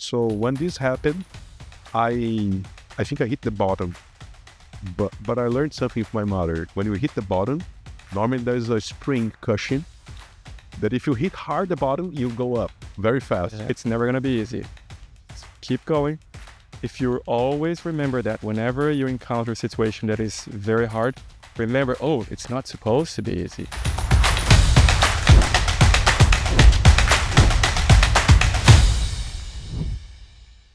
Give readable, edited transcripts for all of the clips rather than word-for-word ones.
So when this happened, I think I hit the bottom. But I learned something from my mother. When you hit the bottom, normally there's a spring cushion that if you hit hard the bottom, you go up very fast. It's never going to be easy. Keep going. If you always remember that whenever you encounter a situation that is very hard, remember, it's not supposed to be easy.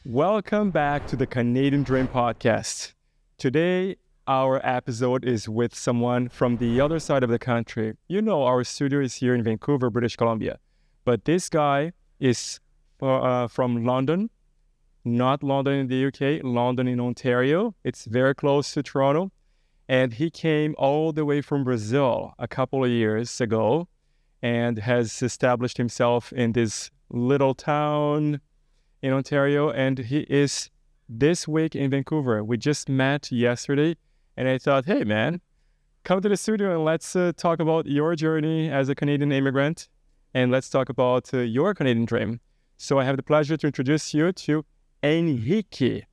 Welcome back to the Canadian Dream Podcast. Today, our episode is with someone from the other side of the country. You know, our studio is here in Vancouver, British Columbia. But this guy is from London, not London in the UK, London in Ontario. It's very close to Toronto. And he came all the way from Brazil a couple of years ago and has established himself in this little town in Ontario, and he is this week in Vancouver. We just met yesterday, and I thought, hey man, come to the studio and let's talk about your journey as a Canadian immigrant, and let's talk about your Canadian dream. So I have the pleasure to introduce you to Henrique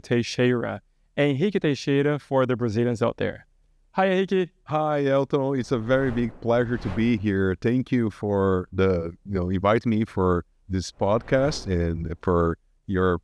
Teixeira. Henrique Teixeira for the Brazilians out there. Hi, Henrique. Hi, Elton. It's a very big pleasure to be here. Thank you for inviting me for this podcast and for your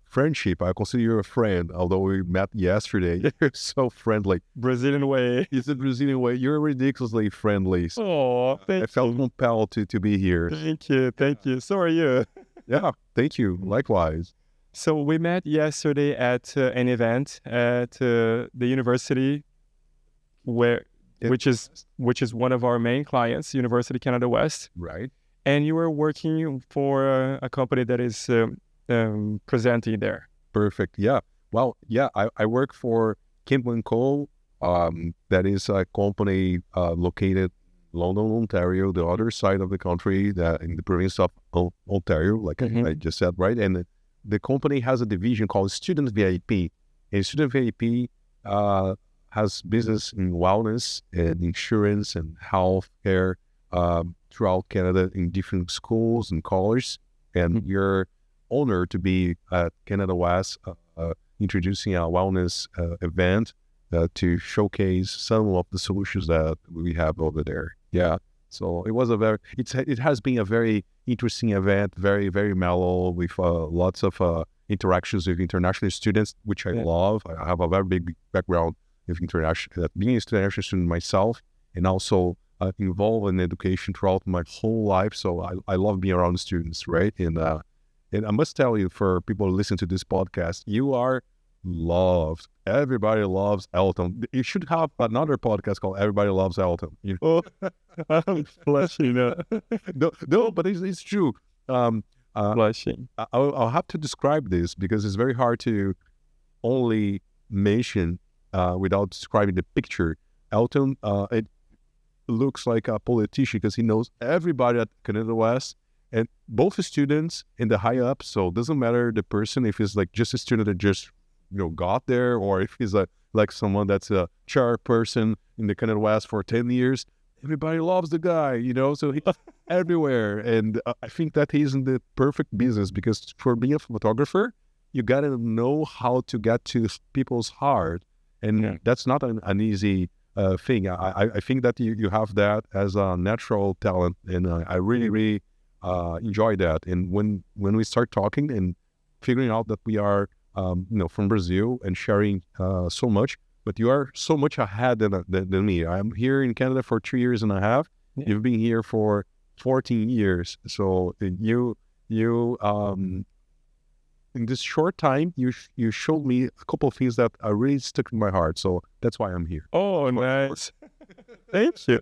friendship. I consider you a friend, although we met yesterday. You're so friendly. Brazilian way. It's a Brazilian way. You're ridiculously friendly. Oh, thank you. I felt compelled to be here. Thank you. So are you. Yeah, thank you. Likewise. So we met yesterday at an event at the university which is one of our main clients, University Canada West. Right. And you were working for a company that is presenting there. Perfect. Yeah. Well, yeah, I work for Kim & Co. That is a company located in London, Ontario, the other side of the country, in the province of Ontario, like I just said, right? And the company has a division called Student VIP. And Student VIP has business in wellness and insurance and health care throughout Canada in different schools and colleges. And we're honored to be at Canada West introducing a wellness event to showcase some of the solutions that we have over there. Yeah. So it was it has been a very interesting event, very, very mellow with lots of interactions with international students, which I love. I have a very big background with being an international student myself, and also involved in education throughout my whole life. So I love being around students, right? And I must tell you, for people who listen to this podcast, you are loved. Everybody loves Elton. You should have another podcast called Everybody Loves Elton. You know? I'm blushing. No, but it's true. Blushing. I'll have to describe this because it's very hard to only mention without describing the picture. Elton, it looks like a politician because he knows everybody at Canada West, and both the students and the high up. So it doesn't matter the person, if he's like just a student that just got there, or if he's like someone that's a chairperson in the Canada West for 10 years. Everybody loves the guy, so he's everywhere. And I think that he's in the perfect business, because for being a photographer, you got to know how to get to people's heart. And that's not an easy thing. I think that you have that as a natural talent, and I really, really enjoy that. And when we start talking and figuring out that we are, from Brazil and sharing so much, but you are so much ahead than me. I'm here in Canada for 3 years and a half. Yeah. You've been here for 14 years. So you in this short time, you showed me a couple of things that are really stuck in my heart. So that's why I'm here. Oh, nice. Thank you.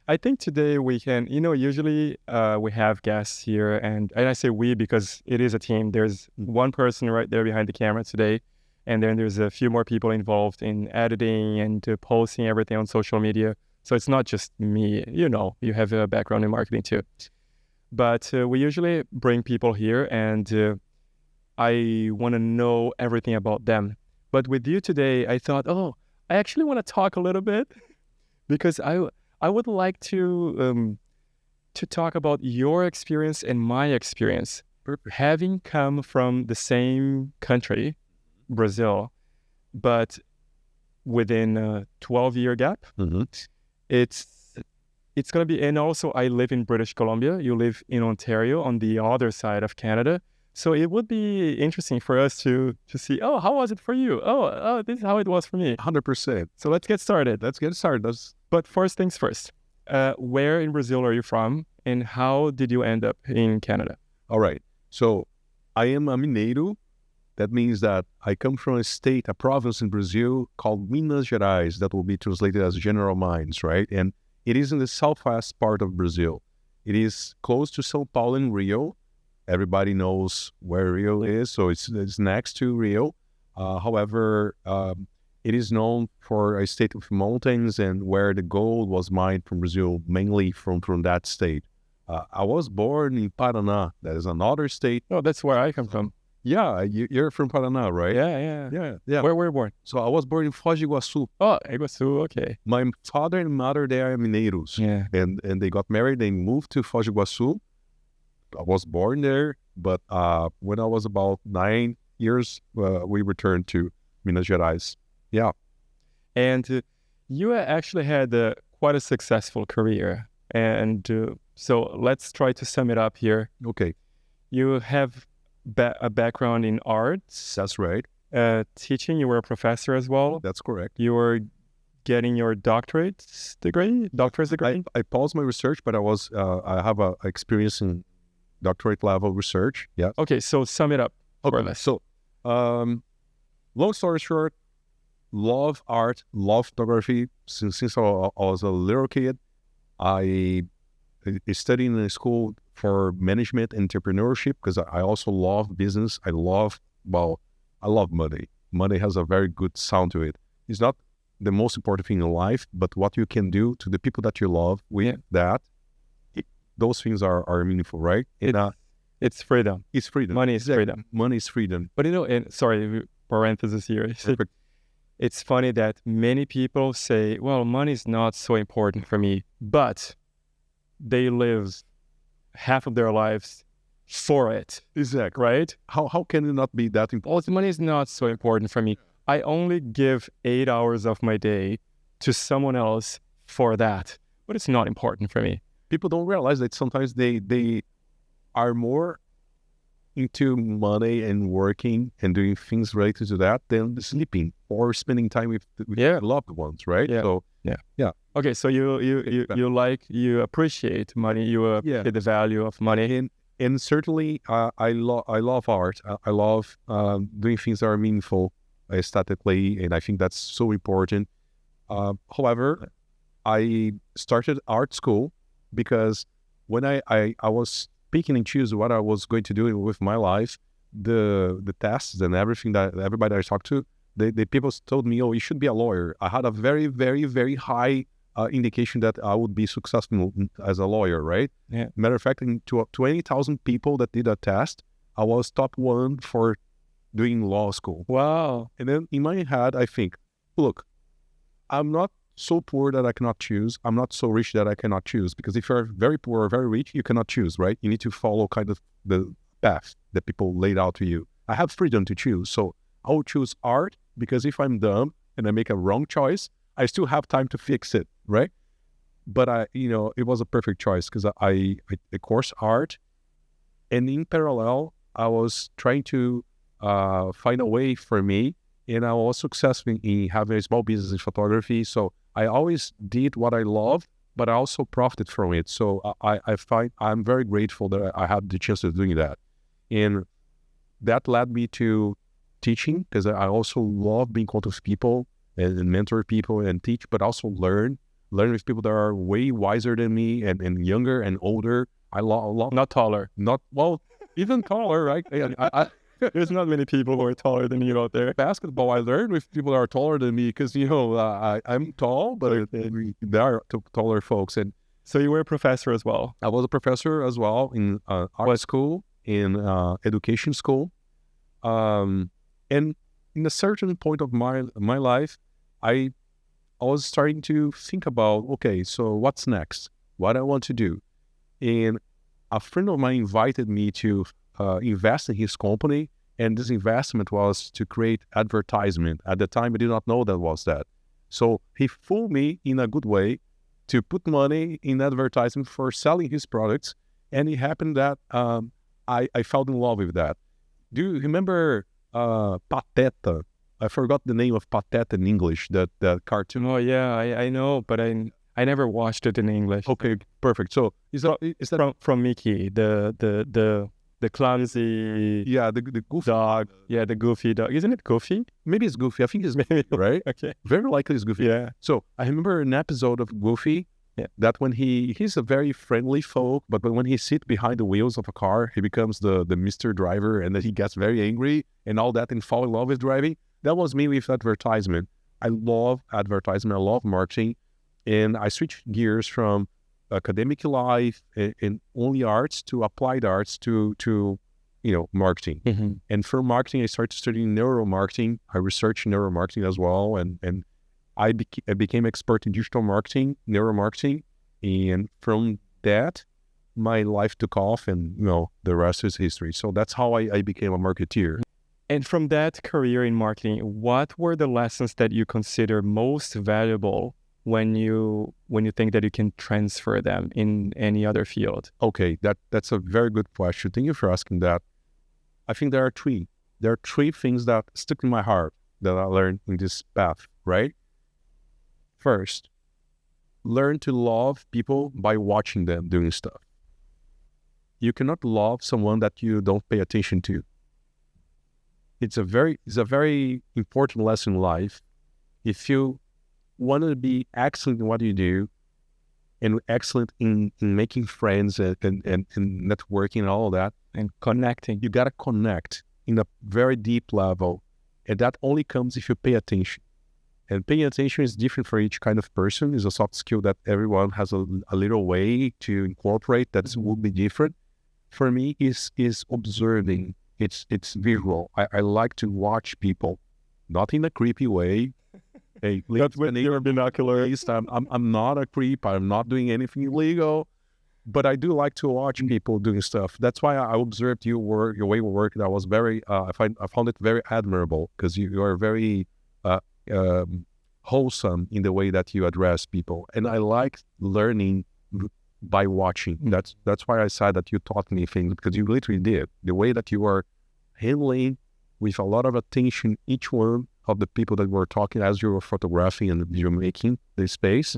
I think today we can, usually we have guests here, and I say we because it is a team. There's one person right there behind the camera today, and then there's a few more people involved in editing and posting everything on social media. So it's not just me, you have a background in marketing too. But we usually bring people here, and I want to know everything about them. But with you today, I thought, I actually want to talk a little bit because I would like to talk about your experience and my experience. having come from the same country, Brazil, but within a 12-year gap, it's going to be, and also I live in British Columbia. You live in Ontario on the other side of Canada. So it would be interesting for us to see, oh, how was it for you? Oh, this is how it was for me. 100%. So let's get started. But first things first, where in Brazil are you from and how did you end up in Canada? All right. So I am a mineiro. That means that I come from a province in Brazil called Minas Gerais. That will be translated as General Mines, right? And it is in the southwest part of Brazil. It is close to São Paulo and Rio. Everybody knows where Rio is, so it's next to Rio. However, it is known for a state of mountains and where the gold was mined from Brazil, mainly from that state. I was born in Paraná. That is another state. Oh, that's where I come from. Yeah, you're from Paraná, right? Yeah. Where were you born? So I was born in Foz do Iguaçu. Oh, Iguaçu, okay. My father and mother, they are mineiros. Yeah. And they got married, they moved to Foz do Iguaçu. I was born there, but when I was about 9 years, we returned to Minas Gerais. Yeah. And you actually had quite a successful career. And so let's try to sum it up here. Okay. You have a background in arts. That's right. Teaching, you were a professor as well. That's correct. You were getting your doctorate degree. I paused my research, but I have a experience in doctorate level research. Yeah. Okay, so sum it up. Okay. So, long story short, love art, love photography. Since I was a little kid, I studied in a school for management and entrepreneurship because I also love business. I love money. Money has a very good sound to it. It's not the most important thing in life, but what you can do to the people that you love with that, those things are meaningful, right? It's freedom. It's freedom. Money is freedom. Money is freedom. But and sorry, parenthesis here. Perfect. It's funny that many people say, well, money is not so important for me, but they live half of their lives for it. Exactly. Right? How can it not be that important? Money is not so important for me. I only give 8 hours of my day to someone else for that, but it's not important for me. People don't realize that sometimes they are more into money and working and doing things related to that than sleeping or spending time with loved ones, right? Yeah. So, yeah. Okay, so you appreciate money, you appreciate the value of money. And certainly I love art. I love doing things that are meaningful aesthetically, and I think that's so important. However, I started art school because when I was picking and choosing what I was going to do with my life, the tests and everything that everybody I talked to, the people told me, oh, you should be a lawyer. I had a very, very, very high indication that I would be successful as a lawyer, right? Yeah. Matter of fact, in 20,000 people that did a test, I was top 1 for doing law school. Wow. And then in my head, I think, look, I'm not so poor that I cannot choose. I'm not so rich that I cannot choose. Because if you're very poor or very rich, you cannot choose, right? You need to follow kind of the path that people laid out to you. I have freedom to choose. So I will choose art because if I'm dumb and I make a wrong choice, I still have time to fix it, right? But it was a perfect choice because I course art, and in parallel, I was trying to find a way for me, and I was successful in having a small business in photography. So I always did what I loved, but I also profited from it. So I find I'm very grateful that I had the chance of doing that, and that led me to teaching because I also love being close to people and mentor people and teach, but also learn with people that are way wiser than me and younger and older. I love not taller, even taller, right? There's not many people who are taller than you out there. Basketball, I learned with people that are taller than me because I'm tall, but there are taller folks. And so you were a professor as well. I was a professor as well in art school, in education school, and in a certain point of my life, I was starting to think about, okay, so what's next? What I want to do? And a friend of mine invited me to invest in his company, and this investment was to create advertisement. At the time, I did not know that was that. So he fooled me in a good way to put money in advertising for selling his products, and it happened that I fell in love with that. Do you remember Pateta? I forgot the name of Pateta in English, that cartoon. Oh yeah, I know, but I never watched it in English. Okay, perfect. So is that From Mickey, the clumsy the goofy dog? Yeah, the goofy dog. Isn't it Goofy? Maybe it's Goofy. I think it's Goofy, right? Okay. Very likely it's Goofy. Yeah. So I remember an episode of Goofy that when he's a very friendly folk, but when he sits behind the wheels of a car, he becomes the Mr. Driver, and then he gets very angry and all that and fall in love with driving. That was me with advertisement. I love advertisement. I love marketing. And I switched gears from academic life and only arts to applied arts to marketing. Mm-hmm. And for marketing, I started studying neuromarketing. I researched neuromarketing as well, and I became expert in digital marketing, neuromarketing, and from that, my life took off, and the rest is history. So that's how I became a marketeer. And from that career in marketing, what were the lessons that you consider most valuable when you think that you can transfer them in any other field? Okay, that's a very good question. Thank you for asking that. I think there are three. There are three things that stuck in my heart that I learned in this path, right? First, learn to love people by watching them doing stuff. You cannot love someone that you don't pay attention to. It's a very important lesson in life. If you want to be excellent in what you do and excellent in making friends and networking and all of that, And connecting. you got to connect in a very deep level. And that only comes if you pay attention. And paying attention is different for each kind of person. It's a soft skill that everyone has a little way to incorporate that will be different. For me, is observing. It's visual. I like to watch people, not in a creepy way. Hey, Not with your binoculars. I'm not a creep. I'm not doing anything illegal, but I do like to watch people doing stuff. That's why I observed your way of work. That was very. I found it very admirable because you are very wholesome in the way that you address people, and I like learning by watching. That's why I said that you taught me things, because you literally did. The way that you are handling with a lot of attention each one of the people that were talking as you were photographing and you're making the space,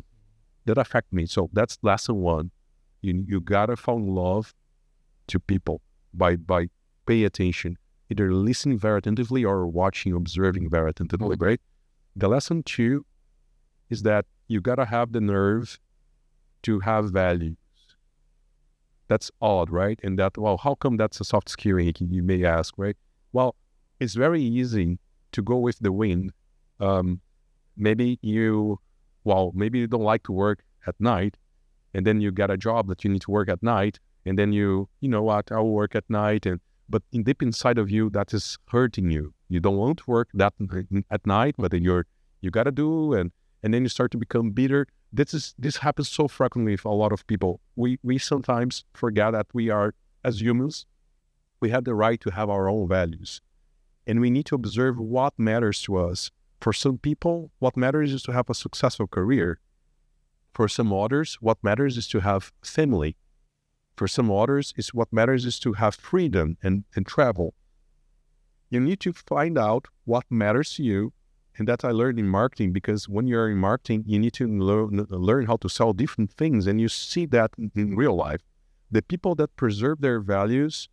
that affect me. So that's lesson one. You gotta fall in love to people by pay attention, either listening very attentively or watching, observing very attentively, right? The lesson two is that you gotta have the nerve to have values. That's odd, right? And that, well, how come that's a soft skill, you may ask, right? Well, it's very easy to go with the wind. Maybe you don't like to work at night, and then you got a job that you need to work at night, and then you know what, I will work at night, but deep inside of you, that is hurting you. You don't want to work that at night, but then you got to do, and then you start to become bitter. This happens so frequently with a lot of people. We sometimes forget that we are, as humans, we have the right to have our own values. And we need to observe what matters to us. For some people, what matters is to have a successful career. For some others, what matters is to have family. For some others, what matters is to have freedom and travel. You need to find out what matters to you. And that I learned in marketing, because when you're in marketing, you need to learn how to sell different things. And you see that in real life. The people that preserve their values,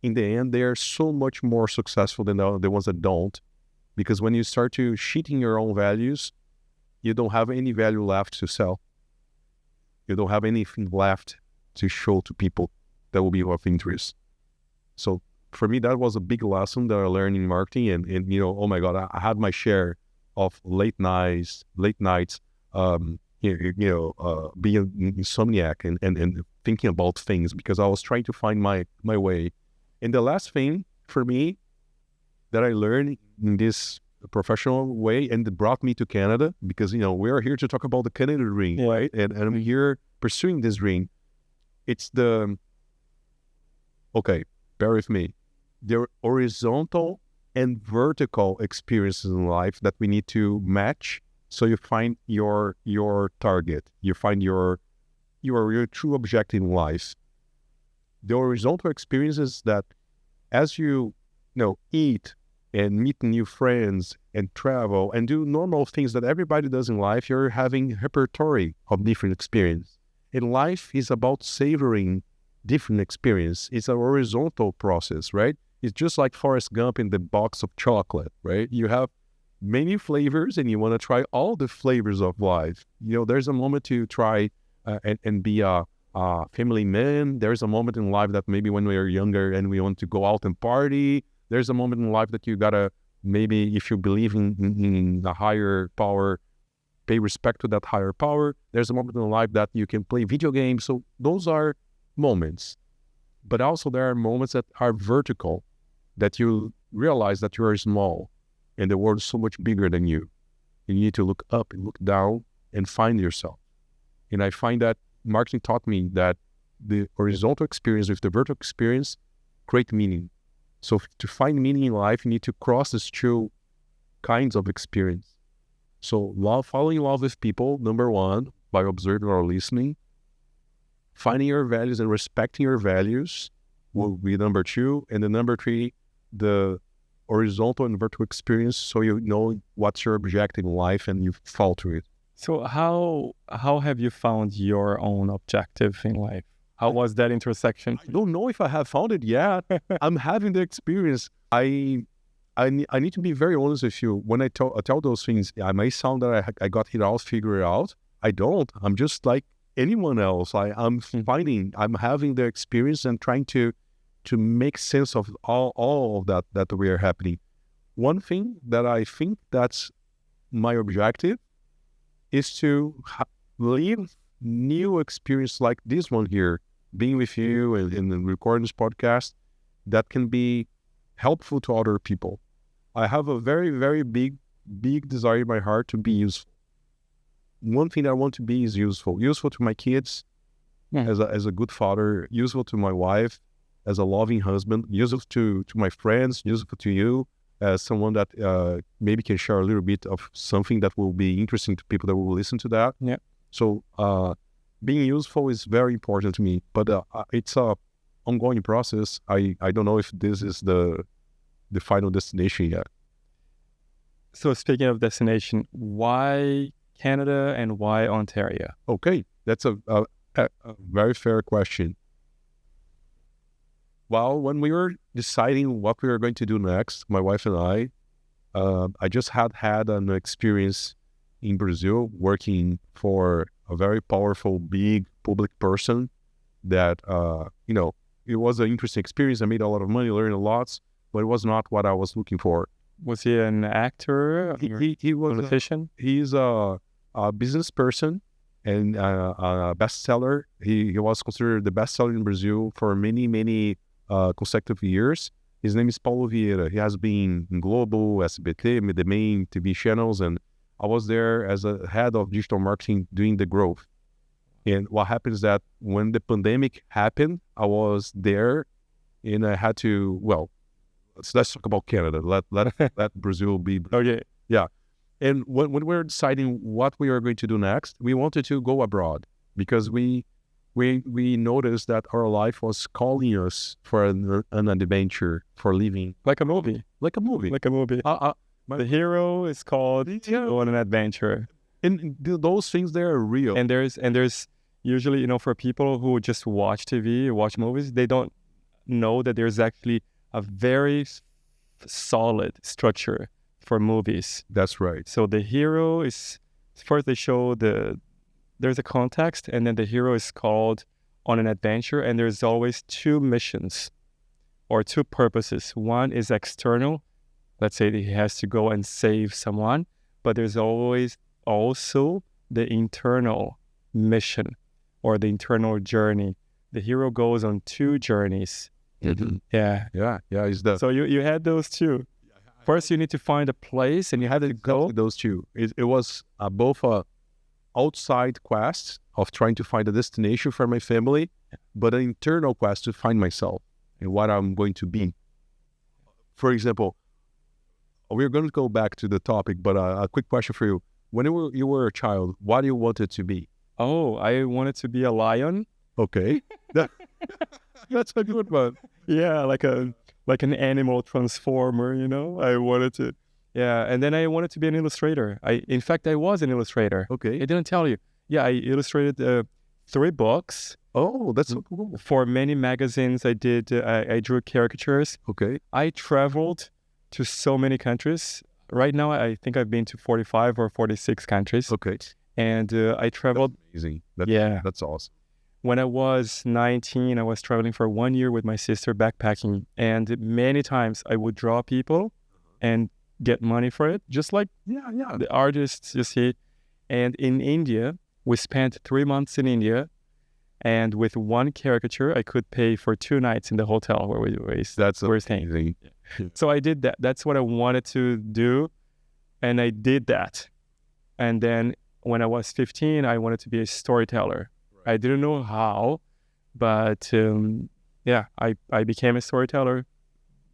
in the end, they are so much more successful than the ones that don't. Because when you start to cheating your own values, you don't have any value left to sell. You don't have anything left to show to people that will be of interest. So for me, that was a big lesson that I learned in marketing. And oh my God, I had my share of late nights, being insomniac and thinking about things, because I was trying to find my way. And the last thing for me that I learned in this professional way, and it brought me to Canada, because, we are here to talk about the Canada dream, right? And I'm here pursuing this dream. It's okay, bear with me. There are horizontal and vertical experiences in life that we need to match. So you find your target, you find your true objective in life. The horizontal experiences that as you eat and meet new friends and travel and do normal things that everybody does in life, you're having repertory of different experience. And life is about savoring different experience. It's a horizontal process, right? It's just like Forrest Gump in the box of chocolate, right? You have many flavors and you want to try all the flavors of life. There's a moment to try and be a family man. There's a moment in life that maybe when we are younger and we want to go out and party. There's a moment in life that you gotta, maybe if you believe in a higher power, pay respect to that higher power. There's a moment in life that you can play video games. So those are moments. But also there are moments that are vertical, that you realize that you are small and the world is so much bigger than you. You need to look up and look down and find yourself. And I find that marketing taught me that the horizontal experience with the vertical experience create meaning. So to find meaning in life, you need to cross these two kinds of experience. So falling in love with people, number one, by observing or listening. Finding your values and respecting your values will be number two. And then number three, the horizontal and vertical experience, so you know what's your objective in life and you fall to it. So how have you found your own objective in life? How was that intersection? I don't know if I have found it yet. I'm having the experience. I need to be very honest with you. When I tell those things, I may sound that I got it all figured out. I don't. I'm just like anyone else. I'm having the experience and trying to make sense of all of that we are happening. One thing that I think that's my objective is to live new experience like this one here, being with you and recording this podcast, that can be helpful to other people. I have a very, very big desire in my heart to be useful. One thing that I want to be is useful to my kids, as a good father, useful to my wife, as a loving husband, useful to my friends, useful to you, as someone that maybe can share a little bit of something that will be interesting to people that will listen to that. Yeah. So being useful is very important to me, but it's a ongoing process. I don't know if this is the final destination yet. So speaking of destination, why Canada and why Ontario? Okay, that's a very fair question. Well, when we were deciding what we were going to do next, my wife and I just had an experience in Brazil working for a very powerful, big public person that, it was an interesting experience. I made a lot of money, learned a lot, but it was not what I was looking for. Was he an actor? He was a politician? He's a business person and a bestseller. He was considered the bestseller in Brazil for many consecutive years. His name is Paulo Vieira. He has been in Globo, SBT, the main TV channels, and I was there as a head of digital marketing doing the growth. And what happened is that when the pandemic happened, I was there and I had to, let's talk about Canada. Let Brazil be. Okay. Yeah. And when we were deciding what we were going to do next, we wanted to go abroad because we noticed that our life was calling us for an adventure, for living. Like a movie. The hero is called go on an adventure. And those things, they are real. And there's usually, for people who just watch TV, watch movies, they don't know that there's actually a very solid structure for movies. That's right. So the hero is, first they show there's a context, and then the hero is called on an adventure, and there's always two missions or two purposes. One is external. Let's say that he has to go and save someone, but there's always also the internal mission or the internal journey. The hero goes on two journeys. Mm-hmm. Yeah. So you had those two. First, you need to find a place, and you had to go. Those two. It was both a outside quest of trying to find a destination for my family, but an internal quest to find myself. and what I'm going to be. For example, we're going to go back to the topic, but a quick question for you. When you were a child, what do you wanted to be? Oh, I wanted to be a lion. Okay. That's a good one. Yeah, like an animal transformer, I wanted to. Yeah, and then I wanted to be an illustrator. In fact, I was an illustrator. Okay. I didn't tell you. Yeah, I illustrated 3 books. Oh, that's so cool. For many magazines. I drew caricatures. Okay. I traveled to so many countries. Right now, I think I've been to 45 or 46 countries. Okay. And I traveled. That's amazing. That's awesome. When I was 19, I was traveling for 1 year with my sister backpacking. And many times I would draw people and get money for it, just like the artists, you see. And in India, we spent 3 months in India. And with one caricature, I could pay for 2 nights in the hotel where we were staying. Amazing. So I did that. That's what I wanted to do. And I did that. And then when I was 15, I wanted to be a storyteller. Right. I didn't know how, but I became a storyteller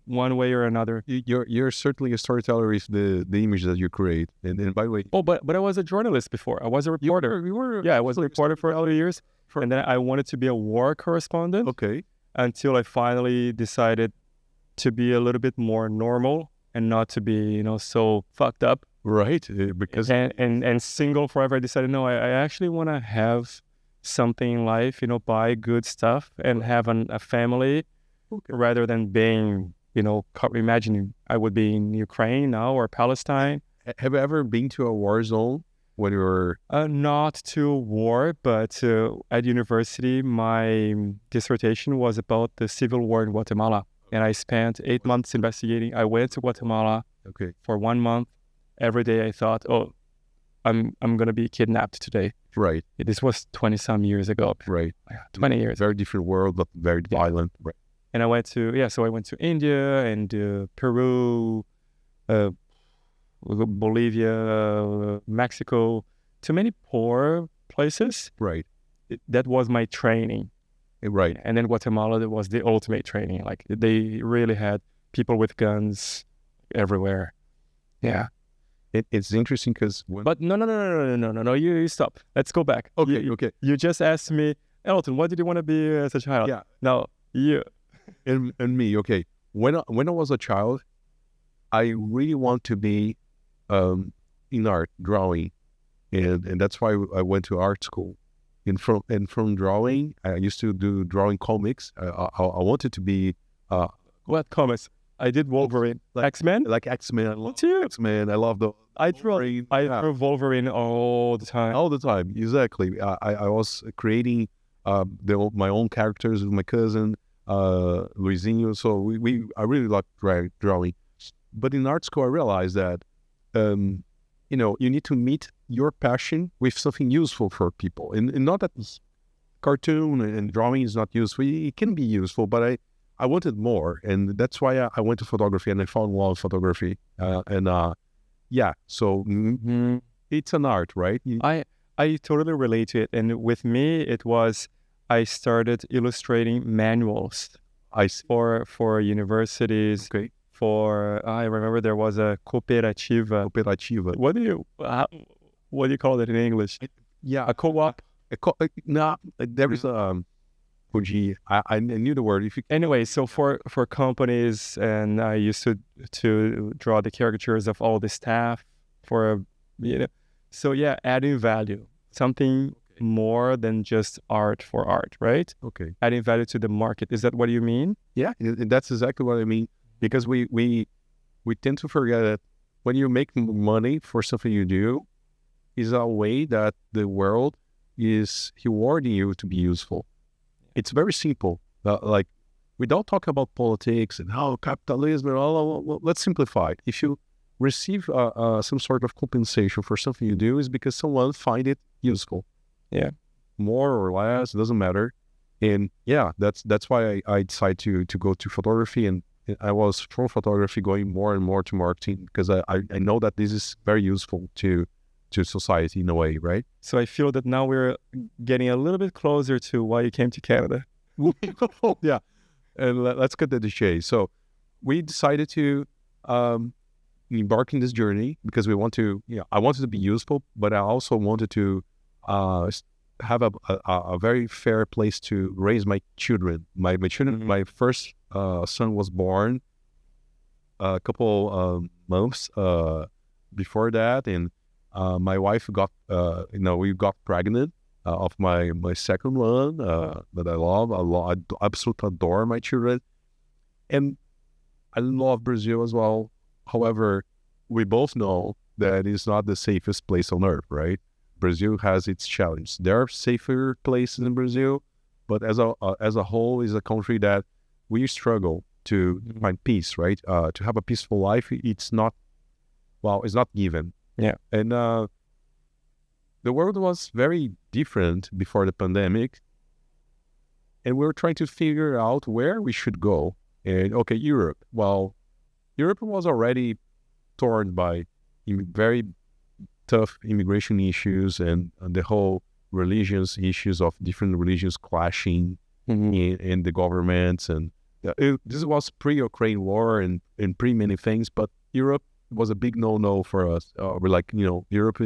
one way or another. You're certainly a storyteller with the image that you create. And by the way... Oh, but I was a journalist before. I was a reporter. You were I was a reporter for 2 years. And then I wanted to be a war correspondent. Okay. Until I finally decided to be a little bit more normal and not to be, so fucked up. Right. Because and single forever. I decided, no, I actually want to have something in life, buy good stuff and have a family rather than being, imagining I would be in Ukraine now or Palestine. Have you ever been to a war zone when you were... Not to war, but at university, my dissertation was about the civil war in Guatemala. And I spent 8 months investigating. I went to Guatemala for 1 month. Every day I thought, I'm going to be kidnapped today. Right. This was 20-some years ago. Right. 20 years. Very different world, but very violent. Right. And I went to India and Peru, Bolivia, Mexico, to many poor places. Right. That was my training. Right. And then Guatemala, that was the ultimate training. Like they really had people with guns everywhere. Yeah. It's interesting because... But no, you stop. Let's go back. Okay. You just asked me, Elton, what did you want to be as a child? Yeah. Now, you. And me, okay. When I was a child, I really want to be in art, drawing. And that's why I went to art school. And from drawing, I used to do drawing comics. I wanted to be... What comics? I did Wolverine. X-Men? Like X-Men. I love you? X-Men. I love the... I drew Wolverine all the time. All the time, exactly. I was creating my own characters with my cousin, Luizinho. So I really like drawing. But in art school, I realized that, you need to meet your passion with something useful for people. And not that cartoon and drawing is not useful. It can be useful, but I wanted more. And that's why I went to photography and I found a lot of photography. So it's an art, right? I totally relate to it. And with me, it was, I started illustrating manuals for universities. Okay. I remember there was a cooperativa. What do you call it in English? A co-op. There is I knew the word. Anyway, so for companies, and I used to draw the caricatures of all the staff adding value, something more than just art for art, right? Okay. Adding value to the market. Is that what you mean? Yeah, that's exactly what I mean. Because we tend to forget that when you make money for something you do, is a way that the world is rewarding you to be useful. It's very simple. Like, we don't talk about politics and how capitalism and all. Let's simplify it. If you receive some sort of compensation for something you do, is because someone find it useful. Yeah. More or less, it doesn't matter. And that's why I decided to go to photography, and I was from photography going more and more to marketing, because I know that this is very useful to society in a way, right? So I feel that now we're getting a little bit closer to why you came to Canada. Yeah. And let's cut to the chase. So we decided to embark in this journey because we want to, I wanted to be useful, but I also wanted to have a very fair place to raise my children. My children, my first son was born a couple months before that, and my wife got, we got pregnant of my second one that I love. I absolutely adore my children, and I love Brazil as well. However, we both know that it's not the safest place on earth, right? Brazil has its challenge. There are safer places in Brazil, but as a whole, is a country that we struggle to find peace, right? To have a peaceful life, it's not given. Yeah. And the world was very different before the pandemic, and we were trying to figure out where we should go. And okay, Europe. Well, Europe was already torn by very tough immigration issues and the whole religious issues of different religions clashing in the governments. And this was pre-Ukraine war and pre-many things, but Europe was a big no-no for us. We're like, Europe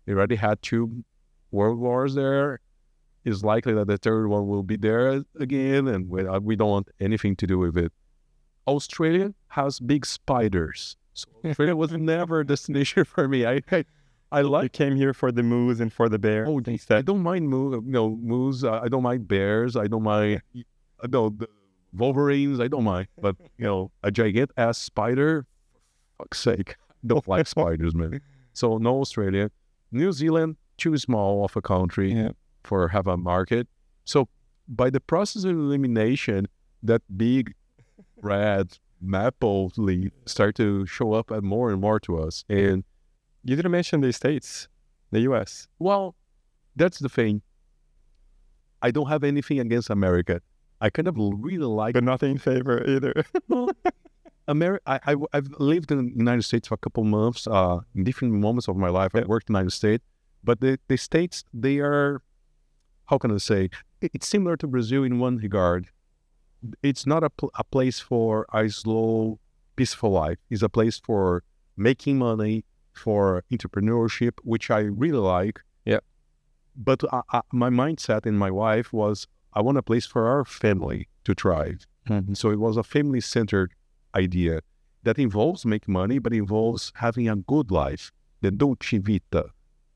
already had 2 world wars there. It's likely that the third one will be there again, and we don't want anything to do with it. Australia has big spiders. So Australia was never a destination for me. You came here for the moose and for the bear. Oh, I don't mind moose. I don't mind bears. I don't mind, the wolverines. I don't mind. But, a gigantic ass spider, for fuck's sake, don't like spiders, man. So no Australia. New Zealand, too small of a country for have a market. So by the process of elimination, that big red maple leaf start to show up more and more to us. And you didn't mention the States, the U.S. Well, that's the thing. I don't have anything against America. I kind of really like... But nothing in favor either. I've lived in the United States for a couple months, in different moments of my life. I worked in the United States. But the States, they are, how can I say, it's similar to Brazil in one regard. It's not a place for a slow, peaceful life. It's a place for making money, for entrepreneurship, which I really like. Yeah. But my mindset and my wife was, I want a place for our family to thrive. So it was a family-centered idea that involves making money, but involves having a good life, the dolce vita,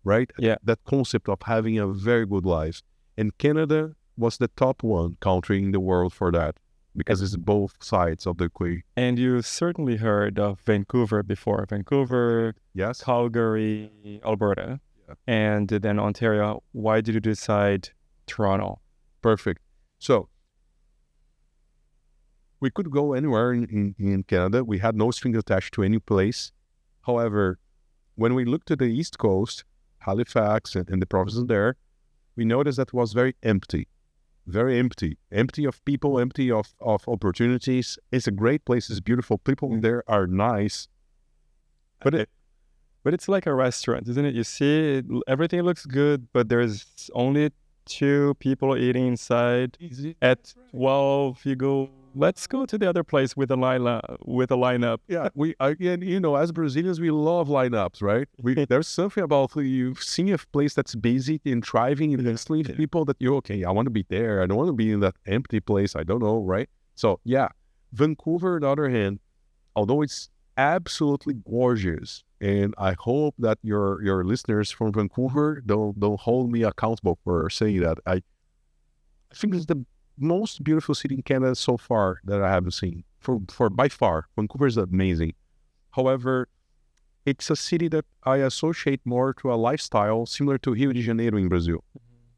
right? Yeah. That concept of having a very good life. And Canada was the top one country in the world for that, because it's both sides of the equation. And you certainly heard of Vancouver before. Vancouver, yes, Calgary, Alberta, and then Ontario. Why did you decide Toronto? Perfect. So we could go anywhere in Canada. We had no strings attached to any place. However, when we looked at the East Coast, Halifax and the provinces there, we noticed that it was very empty. Very empty of people, empty of opportunities. It's a great place. It's beautiful. People there are nice. But it's like a restaurant, isn't it? You see, everything looks good, but there's only 2 people eating inside. At 12, you go, let's go to the other place with a lineup. Yeah, as Brazilians, we love lineups, right? There's something about you seeing a place that's busy and thriving and sleep people that I want to be there. I don't want to be in that empty place. I don't know, right? So yeah, Vancouver, on the other hand, although it's absolutely gorgeous, and I hope that your listeners from Vancouver don't hold me accountable for saying that. I think it's the most beautiful city in Canada so far that I haven't seen. For by far, Vancouver is amazing. However, it's a city that I associate more to a lifestyle similar to Rio de Janeiro in Brazil.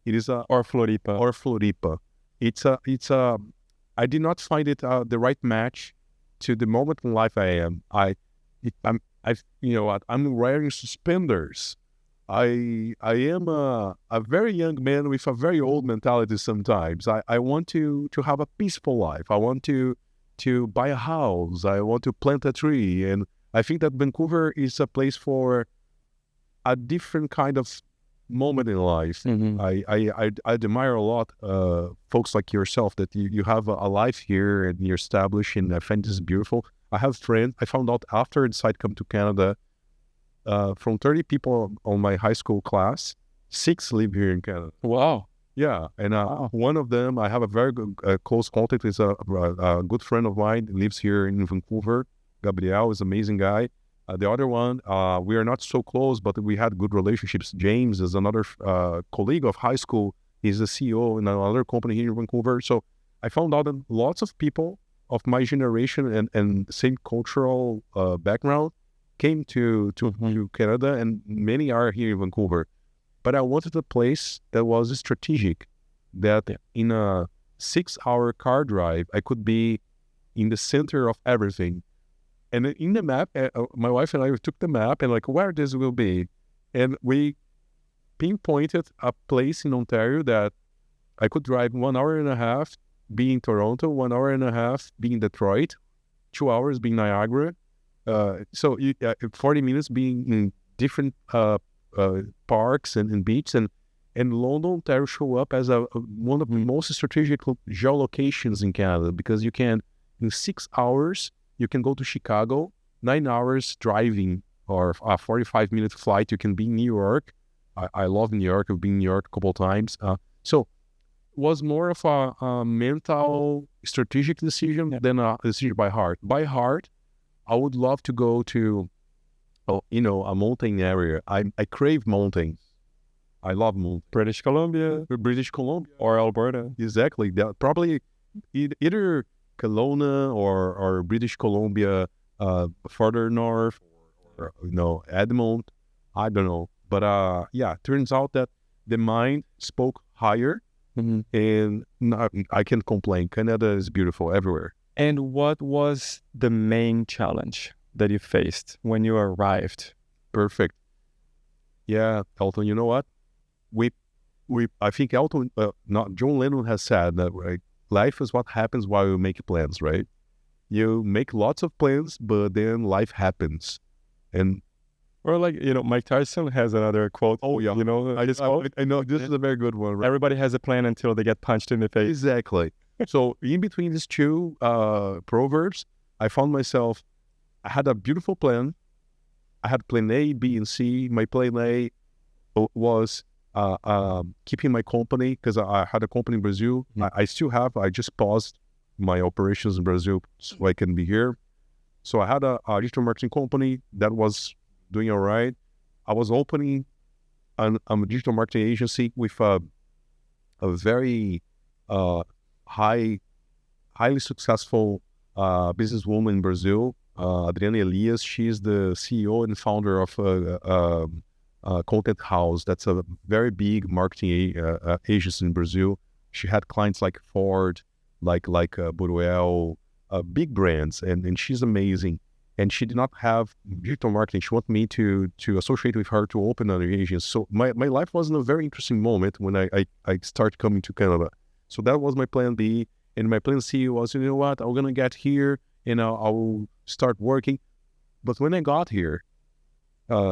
It is or Floripa. It's a. I did not find it the right match to the moment in life I am. I'm wearing suspenders. I am a very young man with a very old mentality sometimes. I want to have a peaceful life. I want to buy a house. I want to plant a tree. And I think that Vancouver is a place for a different kind of moment in life. I admire a lot folks like yourself that you have a life here and you're established, and I find this is beautiful. I have friends. I found out after I decided to come to Canada, from 30 people on my high school class, 6 live here in Canada. Wow. Yeah, and one of them, I have a very good, close contact, is a good friend of mine, lives here in Vancouver. Gabriel is an amazing guy. The other one, we are not so close, but we had good relationships. James is another colleague of high school. He's the CEO in another company here in Vancouver. So I found out that lots of people of my generation and same cultural background came to Canada, and many are here in Vancouver. But I wanted a place that was strategic, that in a 6-hour car drive, I could be in the center of everything. And in the map, my wife and I took the map and like, where this will be. And we pinpointed a place in Ontario that I could drive 1 hour and a half, be in Toronto, 1 hour and a half, be in Detroit, 2 hours being Niagara. So 40 minutes being in different parks and beaches, and London, Ontario show up as one of the most strategic geolocations in Canada, because you can, in 6 hours, you can go to Chicago, 9 hours driving, or a 45-minute flight, you can be in New York. I love New York, I've been in New York a couple of times. So it was more of a mental, strategic decision than a decision by heart. By heart, I would love to go to a mountain area. I crave mountains. I love mountains. British Columbia. Or Alberta. Exactly. Probably either Kelowna or British Columbia, further north, or Edmond. I don't know. But turns out that the mind spoke higher, and I can't complain. Canada is beautiful everywhere. And what was the main challenge that you faced when you arrived? Perfect. Yeah, Elton, you know what? I think Elton, John Lennon has said that, right? Life is what happens while you make plans, right? You make lots of plans, but then life happens. Or Mike Tyson has another quote. Oh, yeah. I know this is a very good one, right? Everybody has a plan until they get punched in the face. Exactly. So in between these two proverbs, I found myself, I had a beautiful plan. I had plan A, B, and C. My plan A was keeping my company, because I had a company in Brazil. I still have. I just paused my operations in Brazil so I can be here. So I had a digital marketing company that was doing all right. I was opening a digital marketing agency with a very highly successful businesswoman in Brazil, Adriana Elias. She's the CEO and founder of Content House. That's a very big marketing agency in Brazil. She had clients like Ford, like Buruel, big brands, and she's amazing. And she did not have digital marketing. She wanted me to associate with her to open another agency. So my life was in a very interesting moment when I started coming to Canada. So that was my plan B. And my plan C was, you know what, I'm going to get here and I will start working. But when I got here, I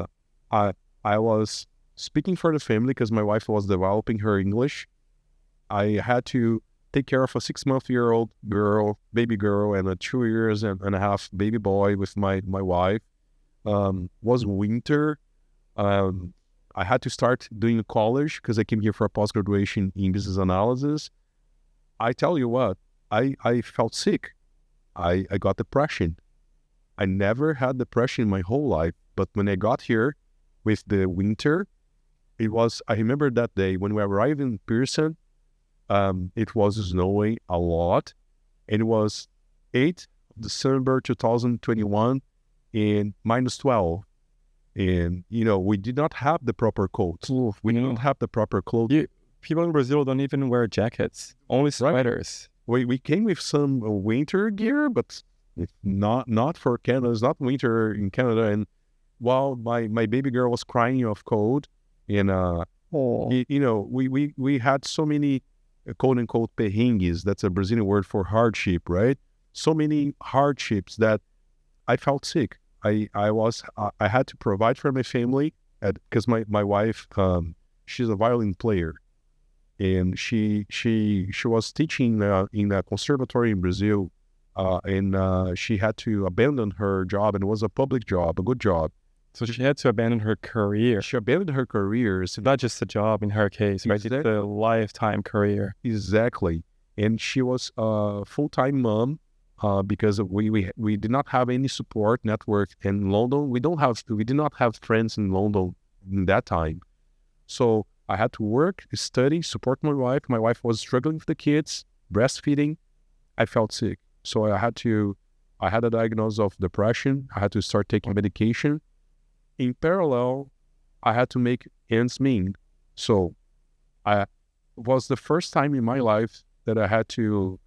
was speaking for the family because my wife was developing her English. I had to take care of a 6-month-old baby girl, and a 2 years and a half baby boy with my wife. Was winter. I had to start doing college because I came here for a post-graduation in business analysis. I tell you what, I felt sick. I got depression. I never had depression in my whole life, but when I got here with the winter, I remember that day when we arrived in Pearson, it was snowing a lot, and it was 8th December 2021 and -12. And, we did not have the proper coats. We didn't have the proper clothes. People in Brazil don't even wear jackets, only sweaters. Right. We came with some winter gear, but not for Canada. It's not winter in Canada. And while my baby girl was crying of cold, and we had so many quote unquote perrengues. That's a Brazilian word for hardship, right? So many hardships that I felt sick. I had to provide for my family because my wife she's a violin player, and she was teaching in a conservatory in Brazil, and she had to abandon her job, and it was a public job, a good job. So she had to abandon her career. She abandoned her career. It's not just a job in her case, right? Exactly. It's a lifetime career. Exactly. And she was a full-time mom because we did not have any support network in London. We did not have friends in London in that time. So I had to work, study, support my wife. My wife was struggling with the kids, breastfeeding. I felt sick. So I had a diagnosis of depression. I had to start taking medication. In parallel, I had to make ends meet. So it was the first time in my life that I had to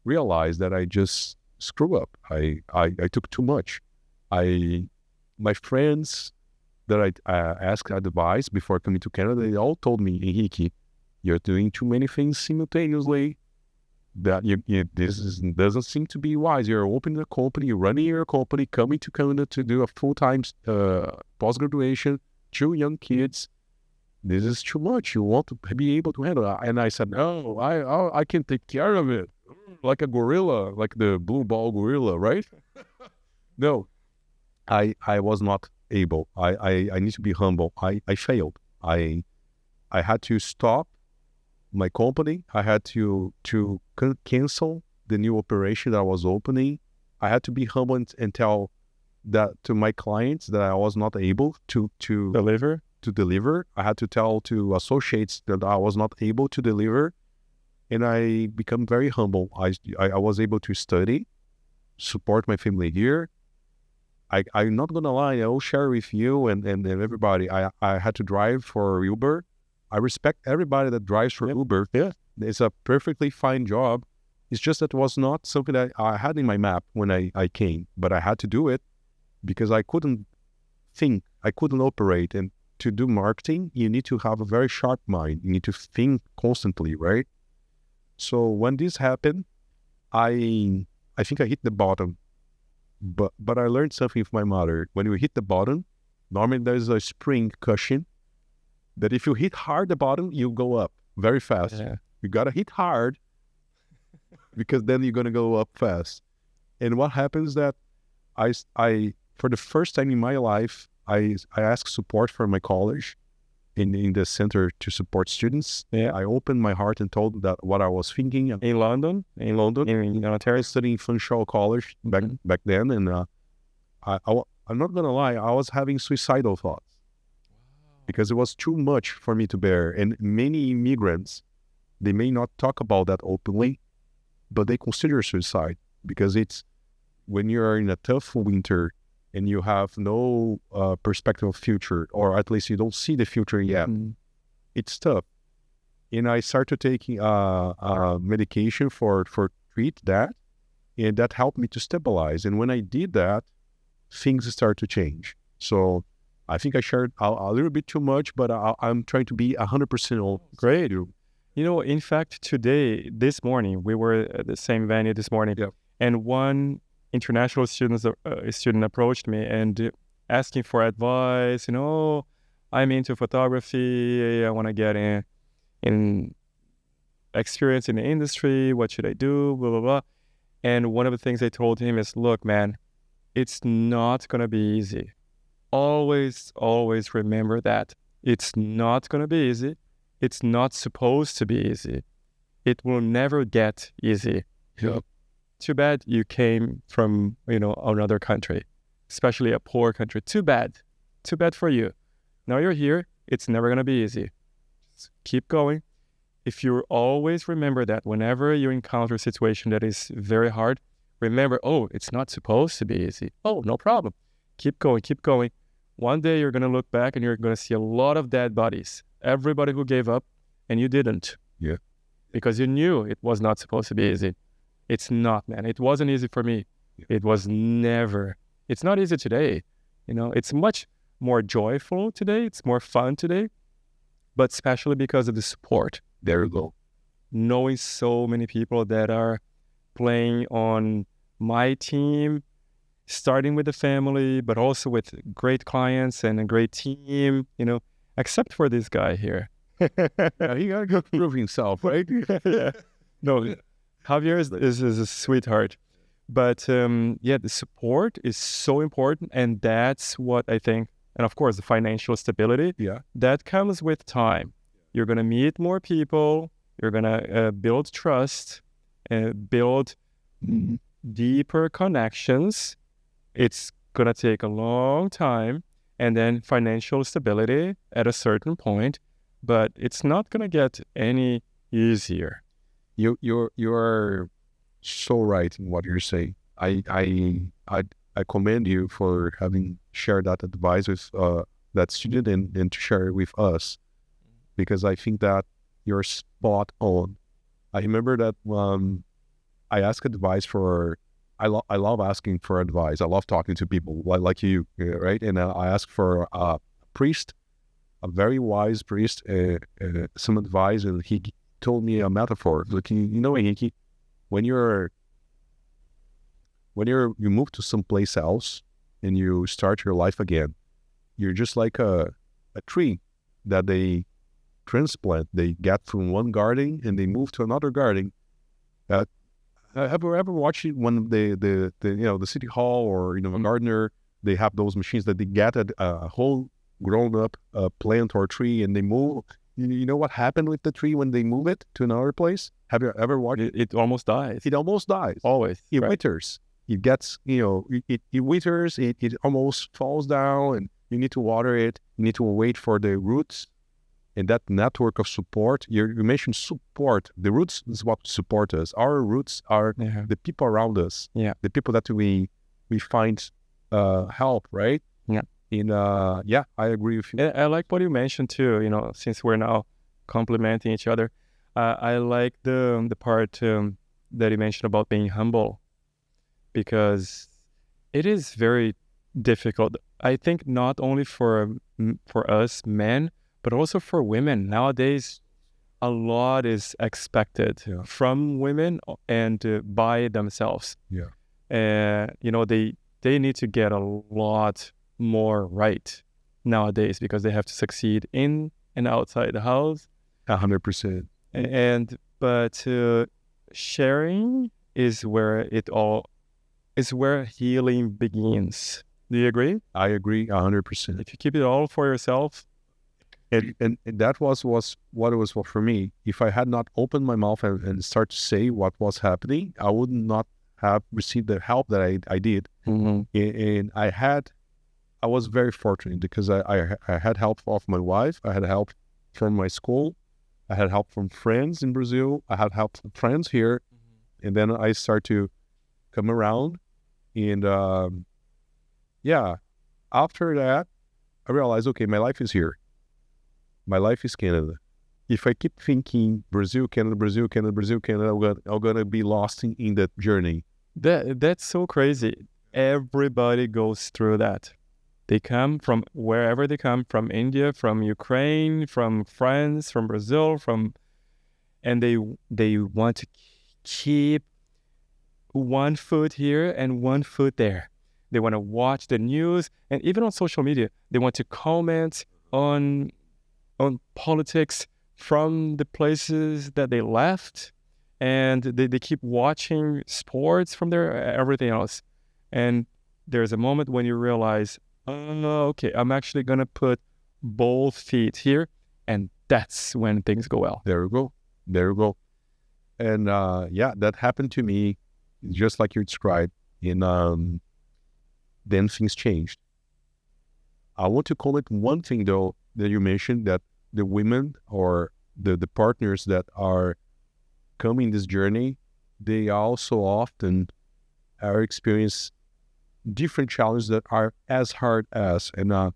realize that I just screw up. I took too much. My friends that I asked advice before coming to Canada, they all told me, Henrique, you're doing too many things simultaneously. That doesn't seem to be wise. You're opening a company, you're running your company, coming to Canada to do a full-time post-graduation, 2 young kids. This is too much. You want to be able to handle it. And I said, no, I can take care of it. Like a gorilla, like the blue ball gorilla, right? No, I was not able. I need to be humble. I failed. I had to stop my company. I had to cancel the new operation that I was opening. I had to be humble and tell that to my clients that I was not able to deliver. I had to tell to associates that I was not able to deliver, and I become very humble. I was able to study, support my family here. I'm not gonna lie. I will share with you and everybody. I had to drive for Uber. I respect everybody that drives for Uber. Yeah, it's a perfectly fine job. It's just that it was not something that I had in my map when I came, but I had to do it because I couldn't think, I couldn't operate. And to do marketing, you need to have a very sharp mind. You need to think constantly, right? So when this happened, I think I hit the bottom. But I learned something from my mother. When you hit the bottom, normally there's a spring cushion that if you hit hard the bottom, you go up very fast. Yeah. You got to hit hard because then you're going to go up fast. And what happens that I for the first time in my life, I asked support from my college in the center to support students. Yeah. I opened my heart and told that what I was thinking. In London? In Ontario, studying Familial College back then. And I'm not going to lie, I was having suicidal thoughts. Because it was too much for me to bear. And many immigrants, they may not talk about that openly, but they consider suicide because it's when you're in a tough winter and you have no perspective of future, or at least you don't see the future yet, it's tough. And I started taking medication for treat that, and that helped me to stabilize. And when I did that, things start to change. So I think I shared a little bit too much, but I'm trying to be 100% Great. You know, in fact, this morning, we were at the same venue this morning, and one international student approached me and asking for advice. You know, I'm into photography. I want to get in experience in the industry. What should I do? Blah, blah, blah. And one of the things I told him is, look, man, it's not going to be easy. Always remember that. It's not going to be easy. It's not supposed to be easy. It will never get easy. Yep. Too bad you came from, another country, especially a poor country. Too bad. Too bad for you. Now you're here. It's never going to be easy. Just keep going. If you always remember that whenever you encounter a situation that is very hard, remember, it's not supposed to be easy. Oh, no problem. Keep going. One day you're going to look back and you're going to see a lot of dead bodies. Everybody who gave up and you didn't. Yeah. Because you knew it was not supposed to be easy. It's not, man. It wasn't easy for me. Yeah. It was never. It's not easy today. It's much more joyful today. It's more fun today. But especially because of the support. There you go. Knowing so many people that are playing on my team, starting with the family, but also with great clients and a great team, except for this guy here. Yeah, he gotta go prove himself, right? Yeah. No, Javier is a sweetheart. But yeah, the support is so important. And that's what I think. And of course, the financial stability, Yeah. that comes with time. You're going to meet more people. You're going to build trust, build deeper connections. It's going to take a long time. And then financial stability at a certain point. But it's not going to get any easier. You're so right in what you're saying. I commend you for having shared that advice with that student and to share it with us, because I think that you're spot on. I remember that I ask advice for. I love asking for advice. I love talking to people like you, right? And I ask for a priest, a very wise priest, some advice, and he told me a metaphor. Like, Henrique, when you move to someplace else and you start your life again, you're just like a tree that they transplant. They get from one garden and they move to another garden. Have you ever watched it when the city hall or a gardener, they have those machines that they get a whole grown up plant or tree and they move. You know what happened with the tree when they move it to another place? Have you ever watched it? It almost dies. It almost dies. Always. It withers. It gets, it withers. It almost falls down, and you need to water it. You need to wait for the roots. And that network of support, you mentioned support. The roots is what support us. Our roots are the people around us. Yeah. The people that we find help, right? Yeah. I agree with you. I like what you mentioned too, since we're now complementing each other. I like the part that you mentioned about being humble, because it is very difficult. I think not only for us men, but also for women. Nowadays, a lot is expected from women and by themselves. Yeah. They need to get a lot more right nowadays because they have to succeed in and outside the house. 100%. But sharing is where healing begins. Do you agree? I agree 100%. If you keep it all for yourself. And that was what it was for me. If I had not opened my mouth and start to say what was happening, I would not have received the help that I did. Mm-hmm. And I was very fortunate because I had help of my wife. I had help from my school. I had help from friends in Brazil. I had help from friends here. Mm-hmm. And then I start to come around. And after that, I realized, okay, my life is here. My life is Canada. If I keep thinking Brazil, Canada, Brazil, Canada, Brazil, Canada, I'm gonna be lost in that journey. That's so crazy. Everybody goes through that. They come from wherever they come, from India, from Ukraine, from France, from Brazil, and they want to keep one foot here and one foot there. They want to watch the news, and even on social media, they want to comment on politics from the places that they left, and they keep watching sports from there, everything else. And there's a moment when you realize, okay, I'm actually going to put both feet here, and that's when things go well. There we go. And that happened to me just like you described. And then things changed. I want to comment one thing though that you mentioned, that the women or the partners that are coming this journey, they also often are experience different challenges that are as hard as. And I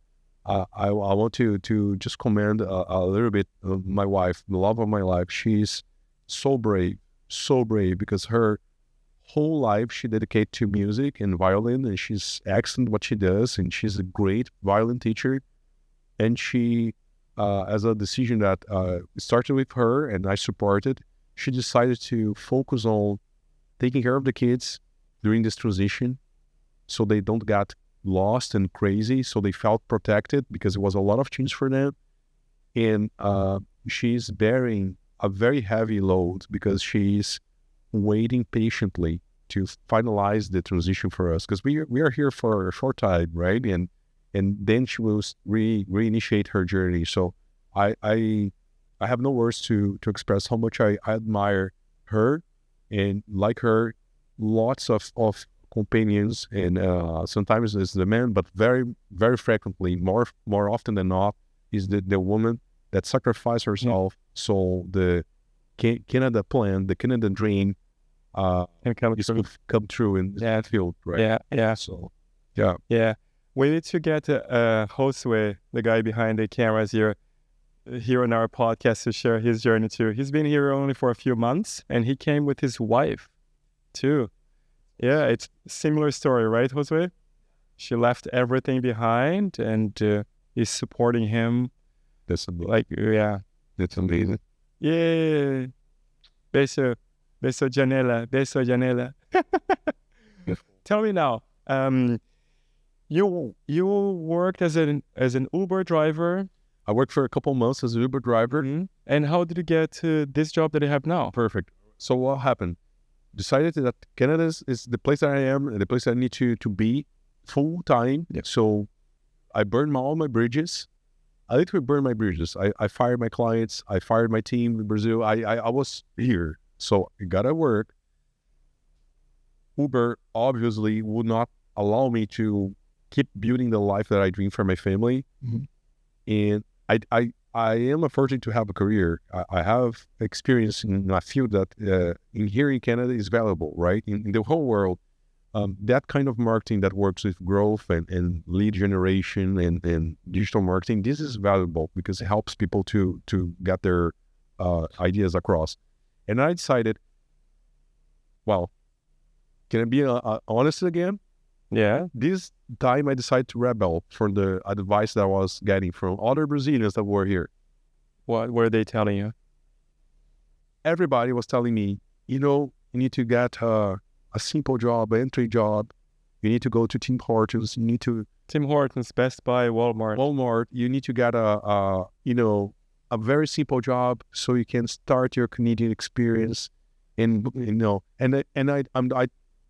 want to just commend a little bit of my wife, the love of my life. She's so brave because her whole life she dedicated to music and violin, and she's excellent what she does, and she's a great violin teacher. And she, as a decision that started with her and I supported, she decided to focus on taking care of the kids during this transition so they don't get lost and crazy, so they felt protected because it was a lot of change for them. and she's bearing a very heavy load because she's waiting patiently to finalize the transition for us, because we are here for a short time, right? And then she will reinitiate her journey. So I have no words to express how much I admire her, and like her, lots of companions, and sometimes it's the man, but very, very frequently, more often than not, is the woman that sacrificed herself so the Canada plan, the Canada dream, can come true in that field, right? Yeah. So, We need to get Josue, the guy behind the cameras here on our podcast, to share his journey too. He's been here only for a few months, and he came with his wife too. Yeah, it's a similar story, right, Josue? She left everything behind and is supporting him. That's amazing. That's amazing. Yeah. Beso Janela. Tell me now, you worked as an Uber driver. I worked for a couple months as an Uber driver. Mm-hmm. And how did you get to this job that you have now? Perfect. So what happened? Decided that Canada is the place that I am and the place I need to be full time. Yeah. So I burned all my bridges. I literally burned my bridges. I fired my clients. I fired my team in Brazil. I was here. So I got to work. Uber obviously would not allow me to keep building the life that I dream for my family. Mm-hmm. And I am fortunate to have a career. I have experience in a field that in here in Canada is valuable, right? In the whole world, that kind of marketing that works with growth and lead generation and digital marketing, this is valuable because it helps people to get their ideas across. And I decided, well, can I be honest again? Yeah. This time I decided to rebel from the advice that I was getting from other Brazilians that were here. What were they telling you? Everybody was telling me, you need to get a simple job, an entry job. You need to go to Tim Hortons. You need to... Tim Hortons, Best Buy, Walmart. You need to get a very simple job so you can start your Canadian experience. And,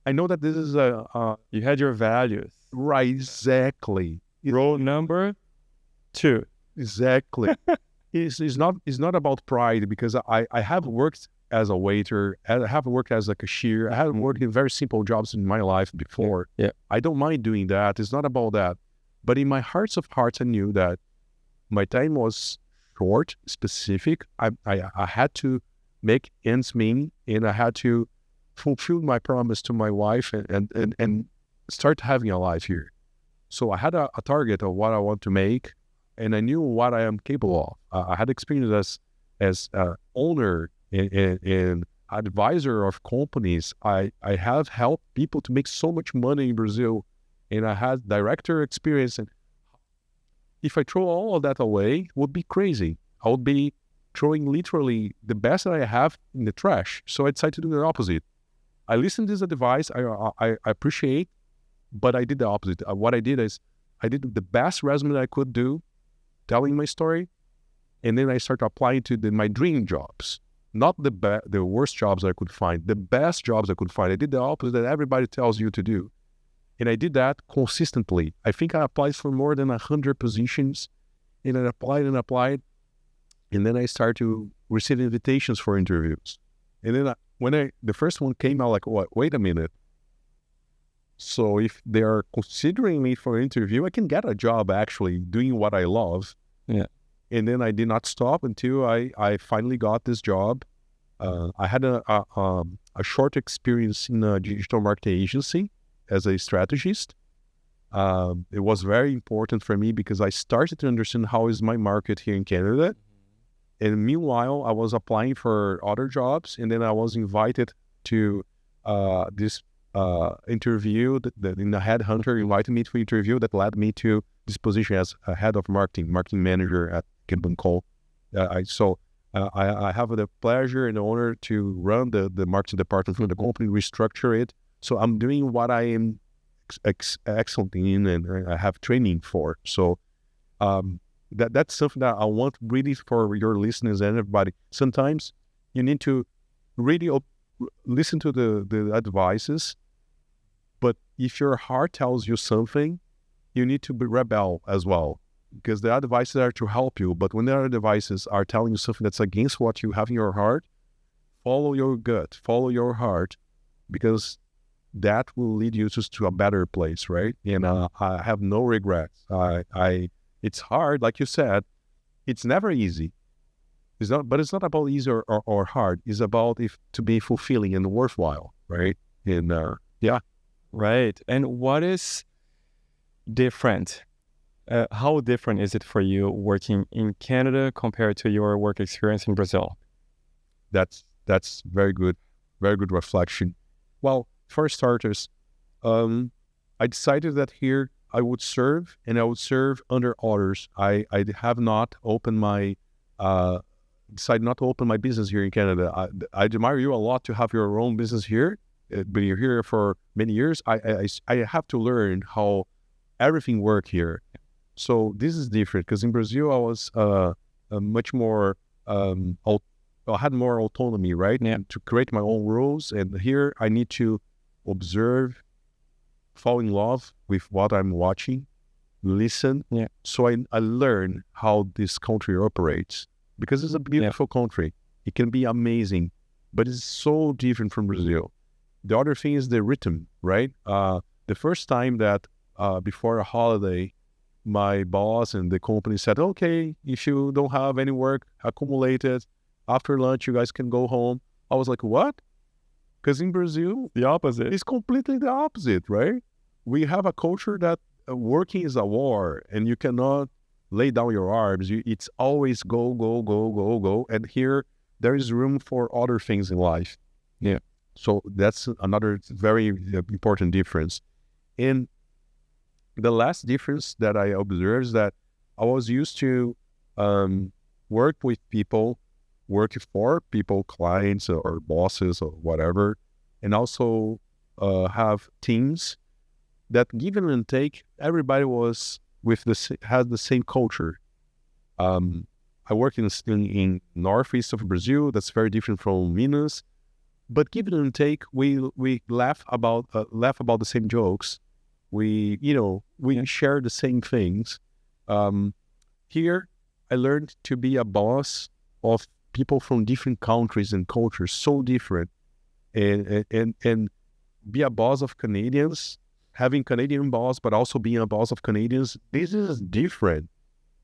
I know that this is you had your values. Right, exactly. Rule number 2. Exactly. It's not about pride, because I have worked as a waiter, I have worked as a cashier, I have worked in very simple jobs in my life before. Yeah. I don't mind doing that. It's not about that. But in my hearts of hearts, I knew that my time was short, specific. I had to make ends meet, and I had to fulfill my promise to my wife and start having a life here. So I had a target of what I want to make, and I knew what I am capable of. I had experience as owner and advisor of companies. I have helped people to make so much money in Brazil, and I had director experience. And if I throw all of that away, it would be crazy. I would be throwing literally the best that I have in the trash. So I decided to do the opposite. I listened to this advice. I appreciate, but I did the opposite. What I did is I did the best resume that I could do, telling my story, and then I started applying to my dream jobs, not the worst jobs I could find, the best jobs I could find. I did the opposite that everybody tells you to do, and I did that consistently. I think I applied for more than 100 positions, and I applied, and then I started to receive invitations for interviews, and then when the first one came out, like, what? Wait a minute. So if they are considering me for an interview, I can get a job actually doing what I love. Yeah. And then I did not stop until I finally got this job. I had a short experience in a digital marketing agency as a strategist. It was very important for me because I started to understand how is my market here in Canada. And meanwhile, I was applying for other jobs, and then I was invited to this interview. The headhunter invited me to an interview that led me to this position as a head of marketing manager at Kemp & Co. I have the pleasure and the honor to run the marketing department for the company, restructure it. So I'm doing what I am excellent in, and I have training for. So that's something that I want really for your listeners and everybody. Sometimes you need to really listen to the advices, but if your heart tells you something, you need to be rebel as well, because the advices are to help you. But when the other advices are telling you something that's against what you have in your heart, follow your gut, follow your heart, because that will lead you to a better place, right? And I have no regrets. It's hard, like you said. It's never easy. It's not, but it's not about easy or hard. It's about if to be fulfilling and worthwhile, right? And yeah, Right. And what is different? How different is it for you working in Canada compared to your work experience in Brazil? that's very good reflection. Well, for starters, I decided that here I would serve, and I would serve under others. I have not opened my decided not to open my business here in Canada. I admire you a lot to have your own business here, but you're here for many years. I have to learn how everything works here. So this is different, because in Brazil I was much more I had more autonomy, right? Yeah. To create my own rules. And here I need to observe, fall in love with what I'm watching, listen. Yeah. So I learn how this country operates, because it's a beautiful country. It can be amazing, but it's so different from Brazil. The other thing is the rhythm, right? The first time that before a holiday, my boss and the company said, okay, if you don't have any work accumulated, after lunch, you guys can go home. I was like, what? Because in Brazil, The opposite. it's completely the opposite, right? We have a culture that working is a war, and you cannot lay down your arms. It's always go, go, go, go, go. And here, there is room for other things in life. Yeah. So that's another very important difference. And the last difference that I observed is that I was used to work with people, work for people, clients or bosses or whatever, and also have teams that give and take. Everybody was had the same culture. I work in northeast of Brazil. That's very different from Minas, but give and take. We laugh about the same jokes. We share the same things. Here, I learned to be a boss of people from different countries and cultures, so different, and be a boss of Canadians, having Canadian boss, but also being a boss of Canadians. This is different.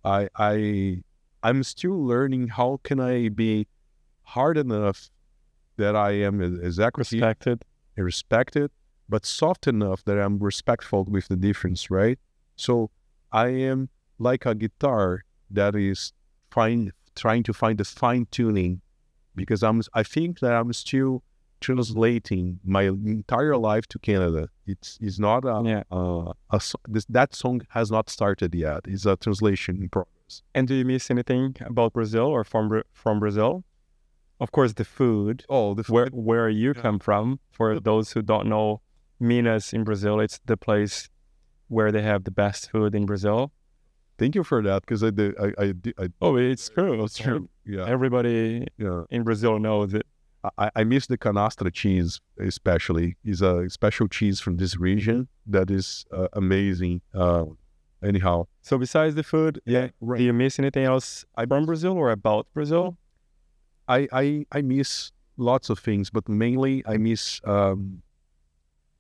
I'm still learning how can I be hard enough that I am exactly respected, but soft enough that I'm respectful with the difference, right? So I am like a guitar that is trying to find the fine tuning, because I think that I'm still translating my entire life to Canada. It's not that song has not started yet. It's a translation in progress. And do you miss anything about Brazil or from Brazil? Of course, the food. Oh, the food. Where you come from. For those who don't know, Minas in Brazil, it's the place where they have the best food in Brazil. Thank you for that, because I Oh, it's true. It's true. Yeah. Everybody in Brazil knows it. I miss the canastra cheese, especially. It's a special cheese from this region that is amazing. Anyhow. So besides the food, right. Do you miss anything else from Brazil or about Brazil? I miss lots of things, but mainly I miss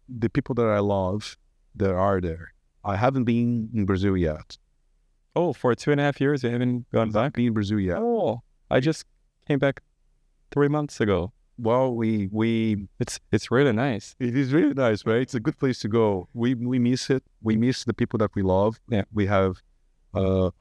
the people that I love that are there. I haven't been in Brazil yet. Oh, for 2.5 years, you haven't gone back? Been in Brazil yet. Oh, I just came back 3 months ago. Well, it's really nice. It is really nice, right? It's a good place to go. We miss it. We miss the people that we love. Yeah. We have, both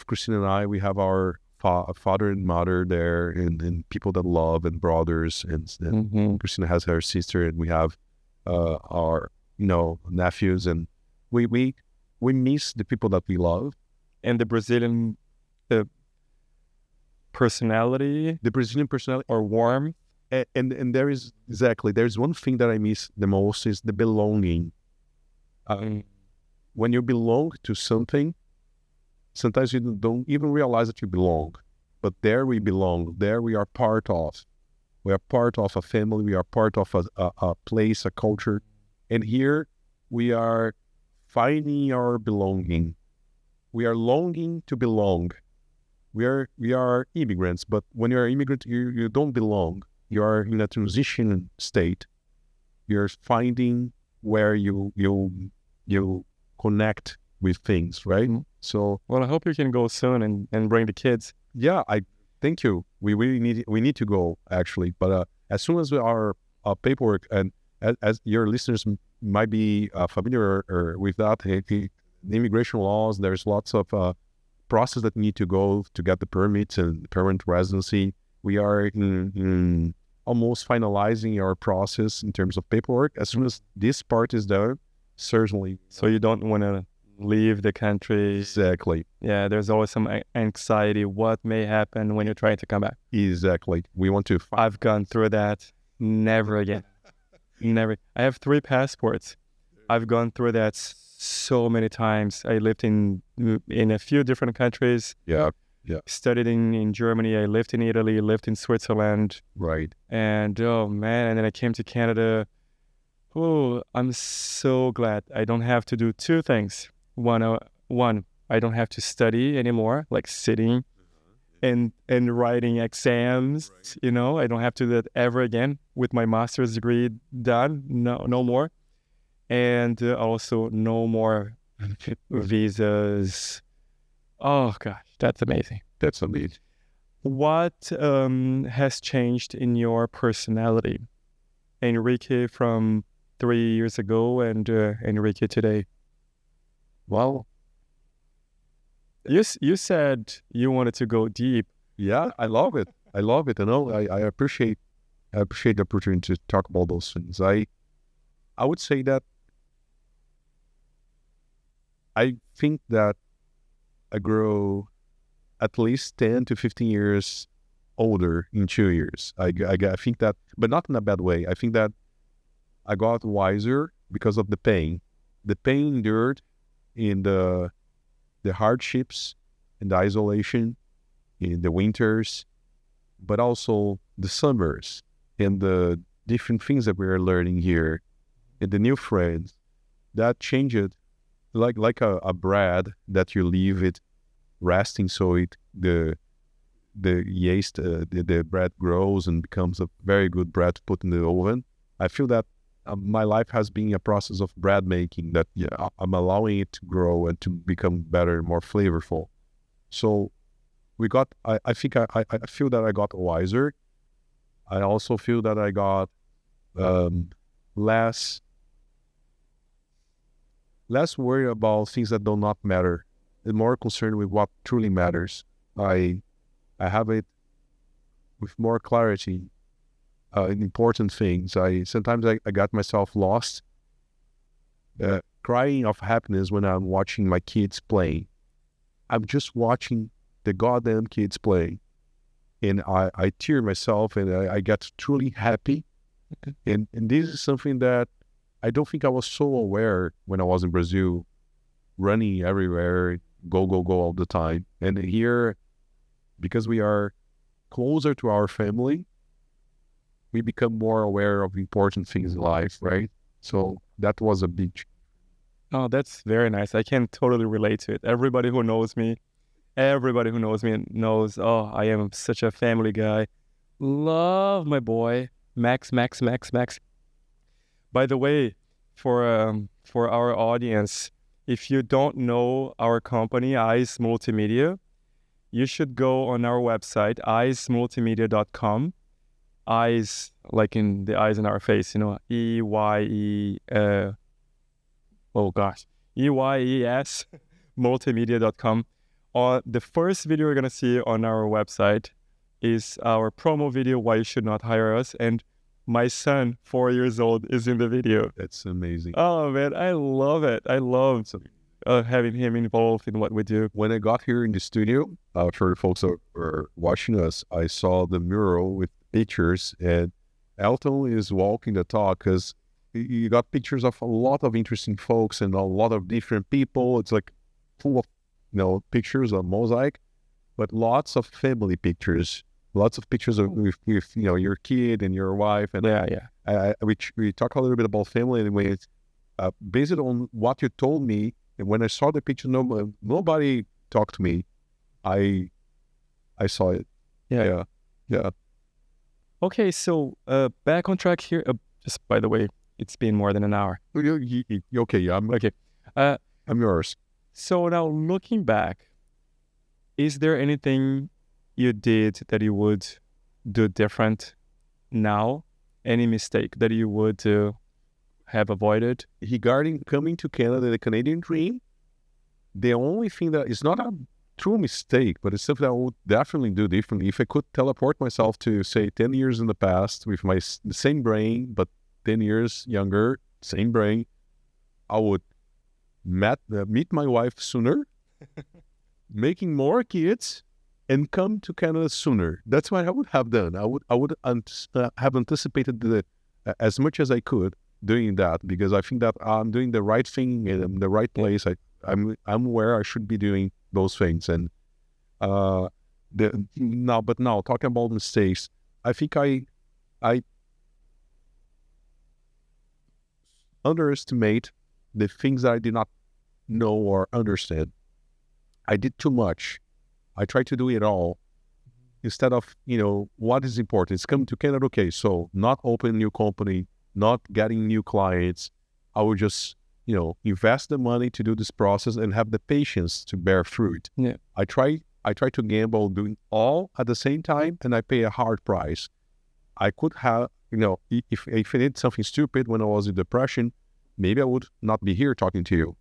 Christine and I, we have our father and mother there, and people that love, and brothers, and Christina has her sister, and we have our nephews, and we miss the people that we love. And the Brazilian personality, or warmth, and there's one thing that I miss the most is the belonging. When you belong to something, sometimes you don't even realize that you belong. But there we belong. There we are part of. We are part of a family. We are part of a place, a culture. And here we are finding our belonging. We are longing to belong. We are immigrants, but when you're an immigrant, you don't belong. You are in a transition state. You're finding where you connect with things, right? Mm-hmm. So, well, I hope you can go soon and bring the kids. Yeah, I thank you. We really need to go actually, but as soon as our paperwork, and as your listeners might be familiar with that, the immigration laws, there's lots of process that need to go to get the permits and permanent residency. We are in almost finalizing our process in terms of paperwork. As soon as this part is done, certainly. So you don't want to leave the country. Exactly. Yeah, there's always some anxiety. What may happen when you're trying to come back? Exactly. We want to. I've gone through that. Never again. Never. I have 3 passports. I've gone through that so many times. I lived in a few different countries. Yeah. Studied in Germany. I lived in Italy. Lived in Switzerland. Right. And oh man, and then I came to Canada. Oh, I'm so glad I don't have to do 2 things. One, I don't have to study anymore, like sitting and writing exams. Right. You know, I don't have to do that ever again with my master's degree done. No more. And also no more visas. Oh gosh, that's amazing. That's amazing. What has changed in your personality, Henrique, from 3 years ago and Henrique today? Well, you said you wanted to go deep. Yeah, I love it. I know, I appreciate the opportunity to talk about those things. I would say that I think that I grow at least 10 to 15 years older in 2 years. I think that, but not in a bad way. I think that I got wiser because of the pain endured in the hardships and the isolation in the winters, but also the summers and the different things that we are learning here and the new friends that changed, like a bread that you leave it resting so the yeast, the bread grows and becomes a very good bread to put in the oven. I feel that my life has been a process of bread making that I'm allowing it to grow and to become better, more flavorful. So I think I feel that I got wiser. I also feel that I got less worried about things that do not matter and more concerned with what truly matters. I have it with more clarity in important things. Sometimes I got myself lost, crying of happiness when I'm watching my kids play. I'm just watching the goddamn kids play, and I tear myself, and I get truly happy. And this is something that I don't think I was so aware when I was in Brazil, running everywhere, go all the time. And here, because we are closer to our family, we become more aware of important things in life, right? So that was a big change. Oh, that's very nice. I can totally relate to it. Everybody who knows me knows, oh, I am such a family guy. Love my boy, Max. By the way, for our audience, if you don't know our company, Eyes Multimedia, you should go on our website, eyesmultimedia.com. Eyes, like in the eyes in our face, EYES multimedia.com. The first video you're going to see on our website is our promo video, Why You Should Not Hire Us. And my son, 4 years old, is in the video. That's amazing. Oh, man, I love it. I love having him involved in what we do. When I got here in the studio, for the folks that were watching us, I saw the mural with pictures, and Elton is walking the talk because you got pictures of a lot of interesting folks and a lot of different people. It's like full of pictures of mosaic, but lots of family pictures, lots of pictures of with your kid and your wife. And we talk a little bit about family anyway. Based on what you told me, and when I saw the picture, nobody talked to me. I saw it. Yeah. Okay, so back on track here. Just by the way, it's been more than an hour. Okay, I'm Okay. I'm yours. So now looking back, is there anything you did that you would do different now? Any mistake that you would have avoided? Regarding coming to Canada, the Canadian dream, the only thing that is not a true mistake, but it's something I would definitely do differently. If I could teleport myself to, say, 10 years in the past with the same brain, but 10 years younger, same brain, I would meet my wife sooner, making more kids, and come to Canada sooner. That's what I would have done. I would have anticipated as much as I could doing that, because I think that I'm doing the right thing in the right place. I'm where I should be doing those things. And now talking about mistakes, I think I underestimate the things that I did not know or understand. I did too much. I tried to do it all instead of, what is important. It's coming to Canada. Okay, so not open new company, not getting new clients. I would just, invest the money to do this process and have the patience to bear fruit. Yeah. I try to gamble doing all at the same time, and I pay a hard price. I could have, if I did something stupid when I was in depression, maybe I would not be here talking to you.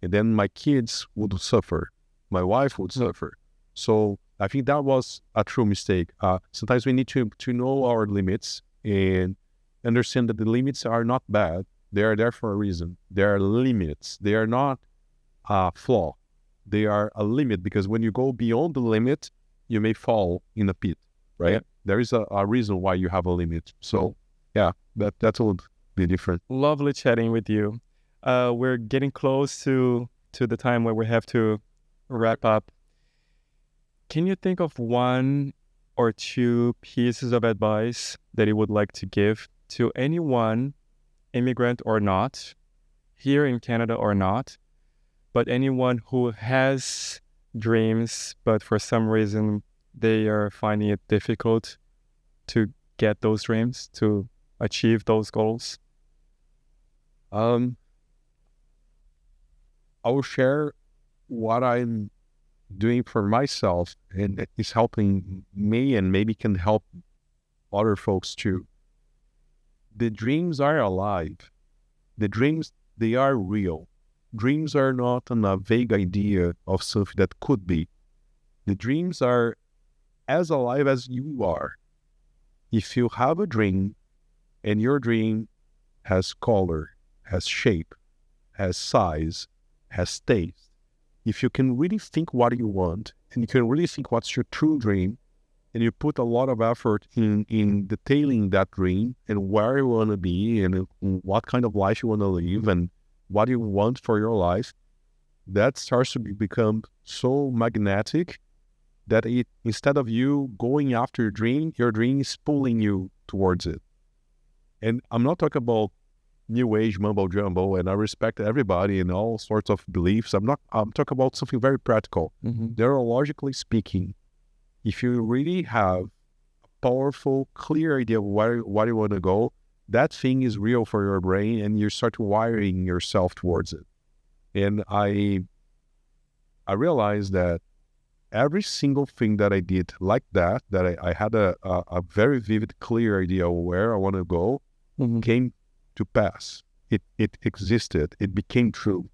And then my kids would suffer. My wife would suffer. So I think that was a true mistake. Sometimes we need to know our limits and understand that the limits are not bad. They are there for a reason. They are limits. They are not a flaw. They are a limit, because when you go beyond the limit, you may fall in a pit, right? Yeah. There is a reason why you have a limit. So that's a little bit different. Lovely chatting with you. We're getting close to the time where we have to wrap up. Can you think of one or two pieces of advice that you would like to give to anyone, immigrant or not, here in Canada or not, but anyone who has dreams, but for some reason they are finding it difficult to get those dreams, to achieve those goals? I will share what I'm doing for myself, and it is helping me and maybe can help other folks too. The dreams are alive. The dreams, they are real. Dreams are not a vague idea of something that could be. The dreams are as alive as you are. If you have a dream and your dream has color, has shape, has size, has taste, if you can really think what you want, and you can really think what's your true dream, and you put a lot of effort in detailing that dream and where you want to be and what kind of life you want to live and what you want for your life, that starts to become so magnetic that instead of you going after your dream is pulling you towards it. And I'm not talking about new age mumbo jumbo, and I respect everybody and all sorts of beliefs. I'm talking about something very practical. Mm-hmm. Neurologically speaking, if you really have a powerful, clear idea of where you want to go, that thing is real for your brain, and you start wiring yourself towards it. And I realized that every single thing that I did like that I had a very vivid, clear idea of where I want to go, mm-hmm. came to pass. It existed. It became true.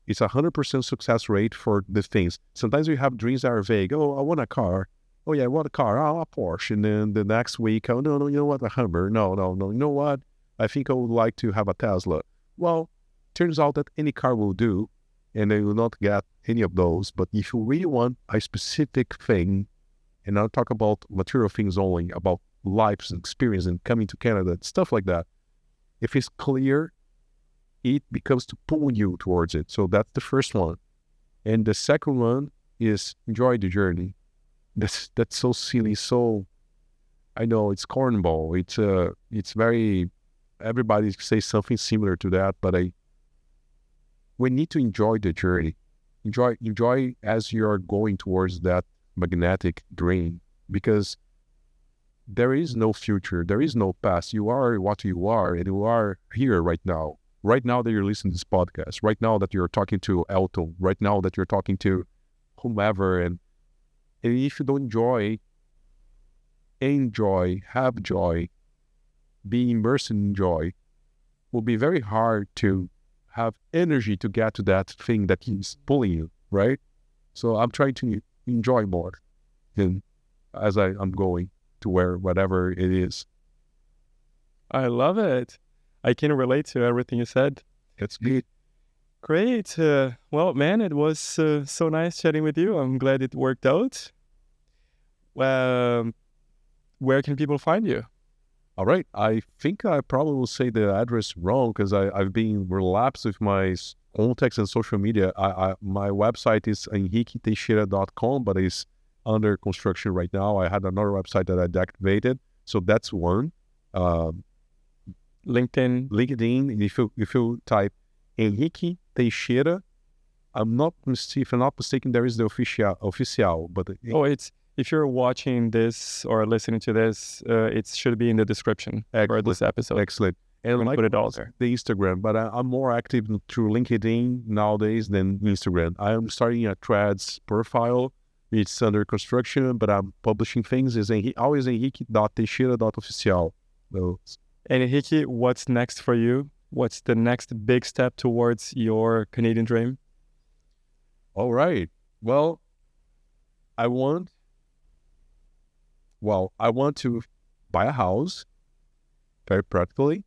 It's 100% success rate for the things. Sometimes we have dreams that are vague. Oh, I want a car. Oh yeah, I want a car. Oh, a Porsche. And then the next week, oh no, you know what, a Hummer. No. You know what? I think I would like to have a Tesla. Well, turns out that any car will do, and I will not get any of those. But if you really want a specific thing, and I'll talk about material things only, about lives and experience and coming to Canada, stuff like that, if it's clear, it becomes to pull you towards it. So that's the first one. And the second one is enjoy the journey. That's so silly. So I know it's cornball. It's very, everybody says something similar to that, but we need to enjoy the journey. Enjoy as you're going towards that magnetic dream, because there is no future, there is no past. You are what you are, and you are here right now. Right now that you're listening to this podcast, right now that you're talking to Elton, right now that you're talking to whomever, and if you don't enjoy, have joy, be immersed in joy, will be very hard to have energy to get to that thing that is pulling you, right? So I'm trying to enjoy more than as I'm going to whatever it is. I love it. I can relate to everything you said. That's good. Great. Well, man, it was so nice chatting with you. I'm glad it worked out. Where can people find you? All right. I think I probably will say the address wrong because I've been relapsed with my contacts and social media. My website is henriqueteixeira.com, but it's under construction right now. I had another website that I deactivated. So that's one. LinkedIn. If you type Henrique Teixeira, if I'm not mistaken, there is the official, but if you're watching this or listening to this, it should be in the description for this episode. Excellent. And I'm put it all there. The Instagram, but I'm more active through LinkedIn nowadays than Instagram. I am starting a Threads profile. It's under construction, but I'm publishing things. It's always henrique.teixeira.official. So, and Henrique, what's next for you? What's the next big step towards your Canadian dream? All right. Well, I want to buy a house, very practically.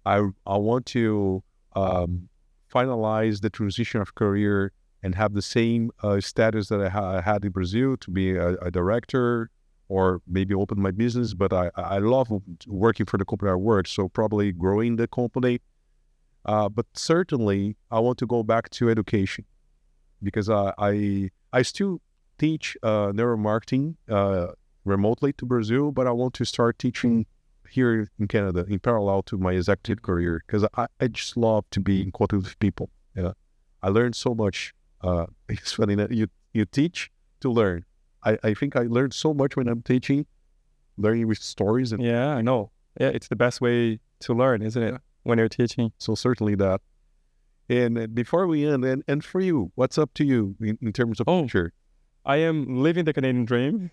I want to finalize the transition of career and have the same status that I had in Brazil, to be a director or maybe open my business. But I love working for the company I work, so probably growing the company. But certainly I want to go back to education, because I still teach neuromarketing remotely to Brazil, but I want to start teaching here in Canada in parallel to my executive career, because I just love to be in contact with people. Yeah, I learned so much. It's funny that you teach to learn. I think I learned so much when I'm teaching, learning with stories. And yeah, I know. Yeah, it's the best way to learn, isn't it? When you're teaching. So certainly that. And before we end, and for you, what's up to you in terms of future? I am living the Canadian dream.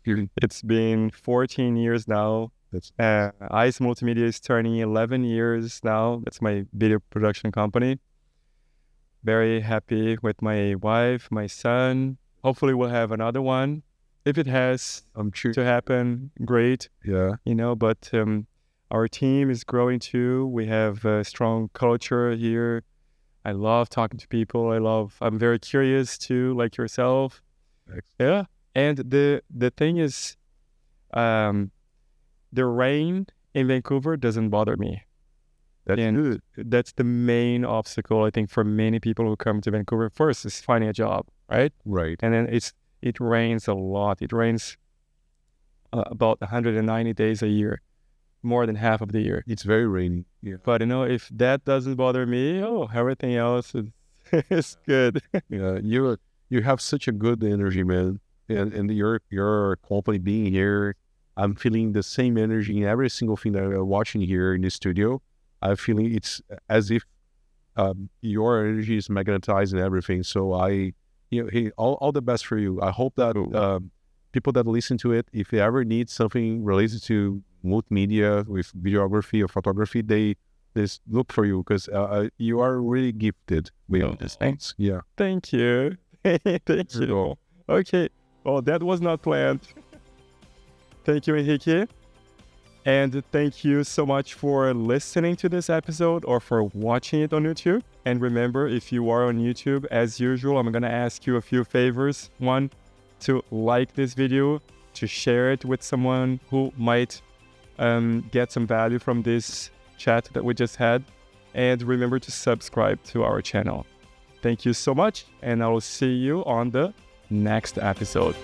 It's been 14 years now. Ice Multimedia is turning 11 years now. That's my video production company. Very happy with my wife, my son. Hopefully we'll have another one. If it has to happen, great. Yeah. But our team is growing too. We have a strong culture here. I love talking to people. I'm very curious too, like yourself. Excellent. Yeah. And the thing is, the rain in Vancouver doesn't bother me. That's good. That's the main obstacle, I think, for many people who come to Vancouver. First is finding a job, right? Right. And then it rains a lot. It rains about 190 days a year, more than half of the year. It's very rainy. Yeah. But if that doesn't bother me, everything else is good. Yeah, you have such a good energy, man. And your company being here, I'm feeling the same energy in every single thing that I'm watching here in the studio. I'm feeling it's as if your energy is magnetizing everything. So hey, all the best for you. I hope that people that listen to it, if they ever need something related to multimedia with videography or photography, they just look for you, because you are really gifted with these things. Yeah. Thank you. Thank you. Okay. Well, that was not planned. Thank you, Henrique. And thank you so much for listening to this episode or for watching it on YouTube. And remember, if you are on YouTube, as usual, I'm going to ask you a few favors. One, to like this video, to share it with someone who might get some value from this chat that we just had. And remember to subscribe to our channel. Thank you so much, and I will see you on the next episode.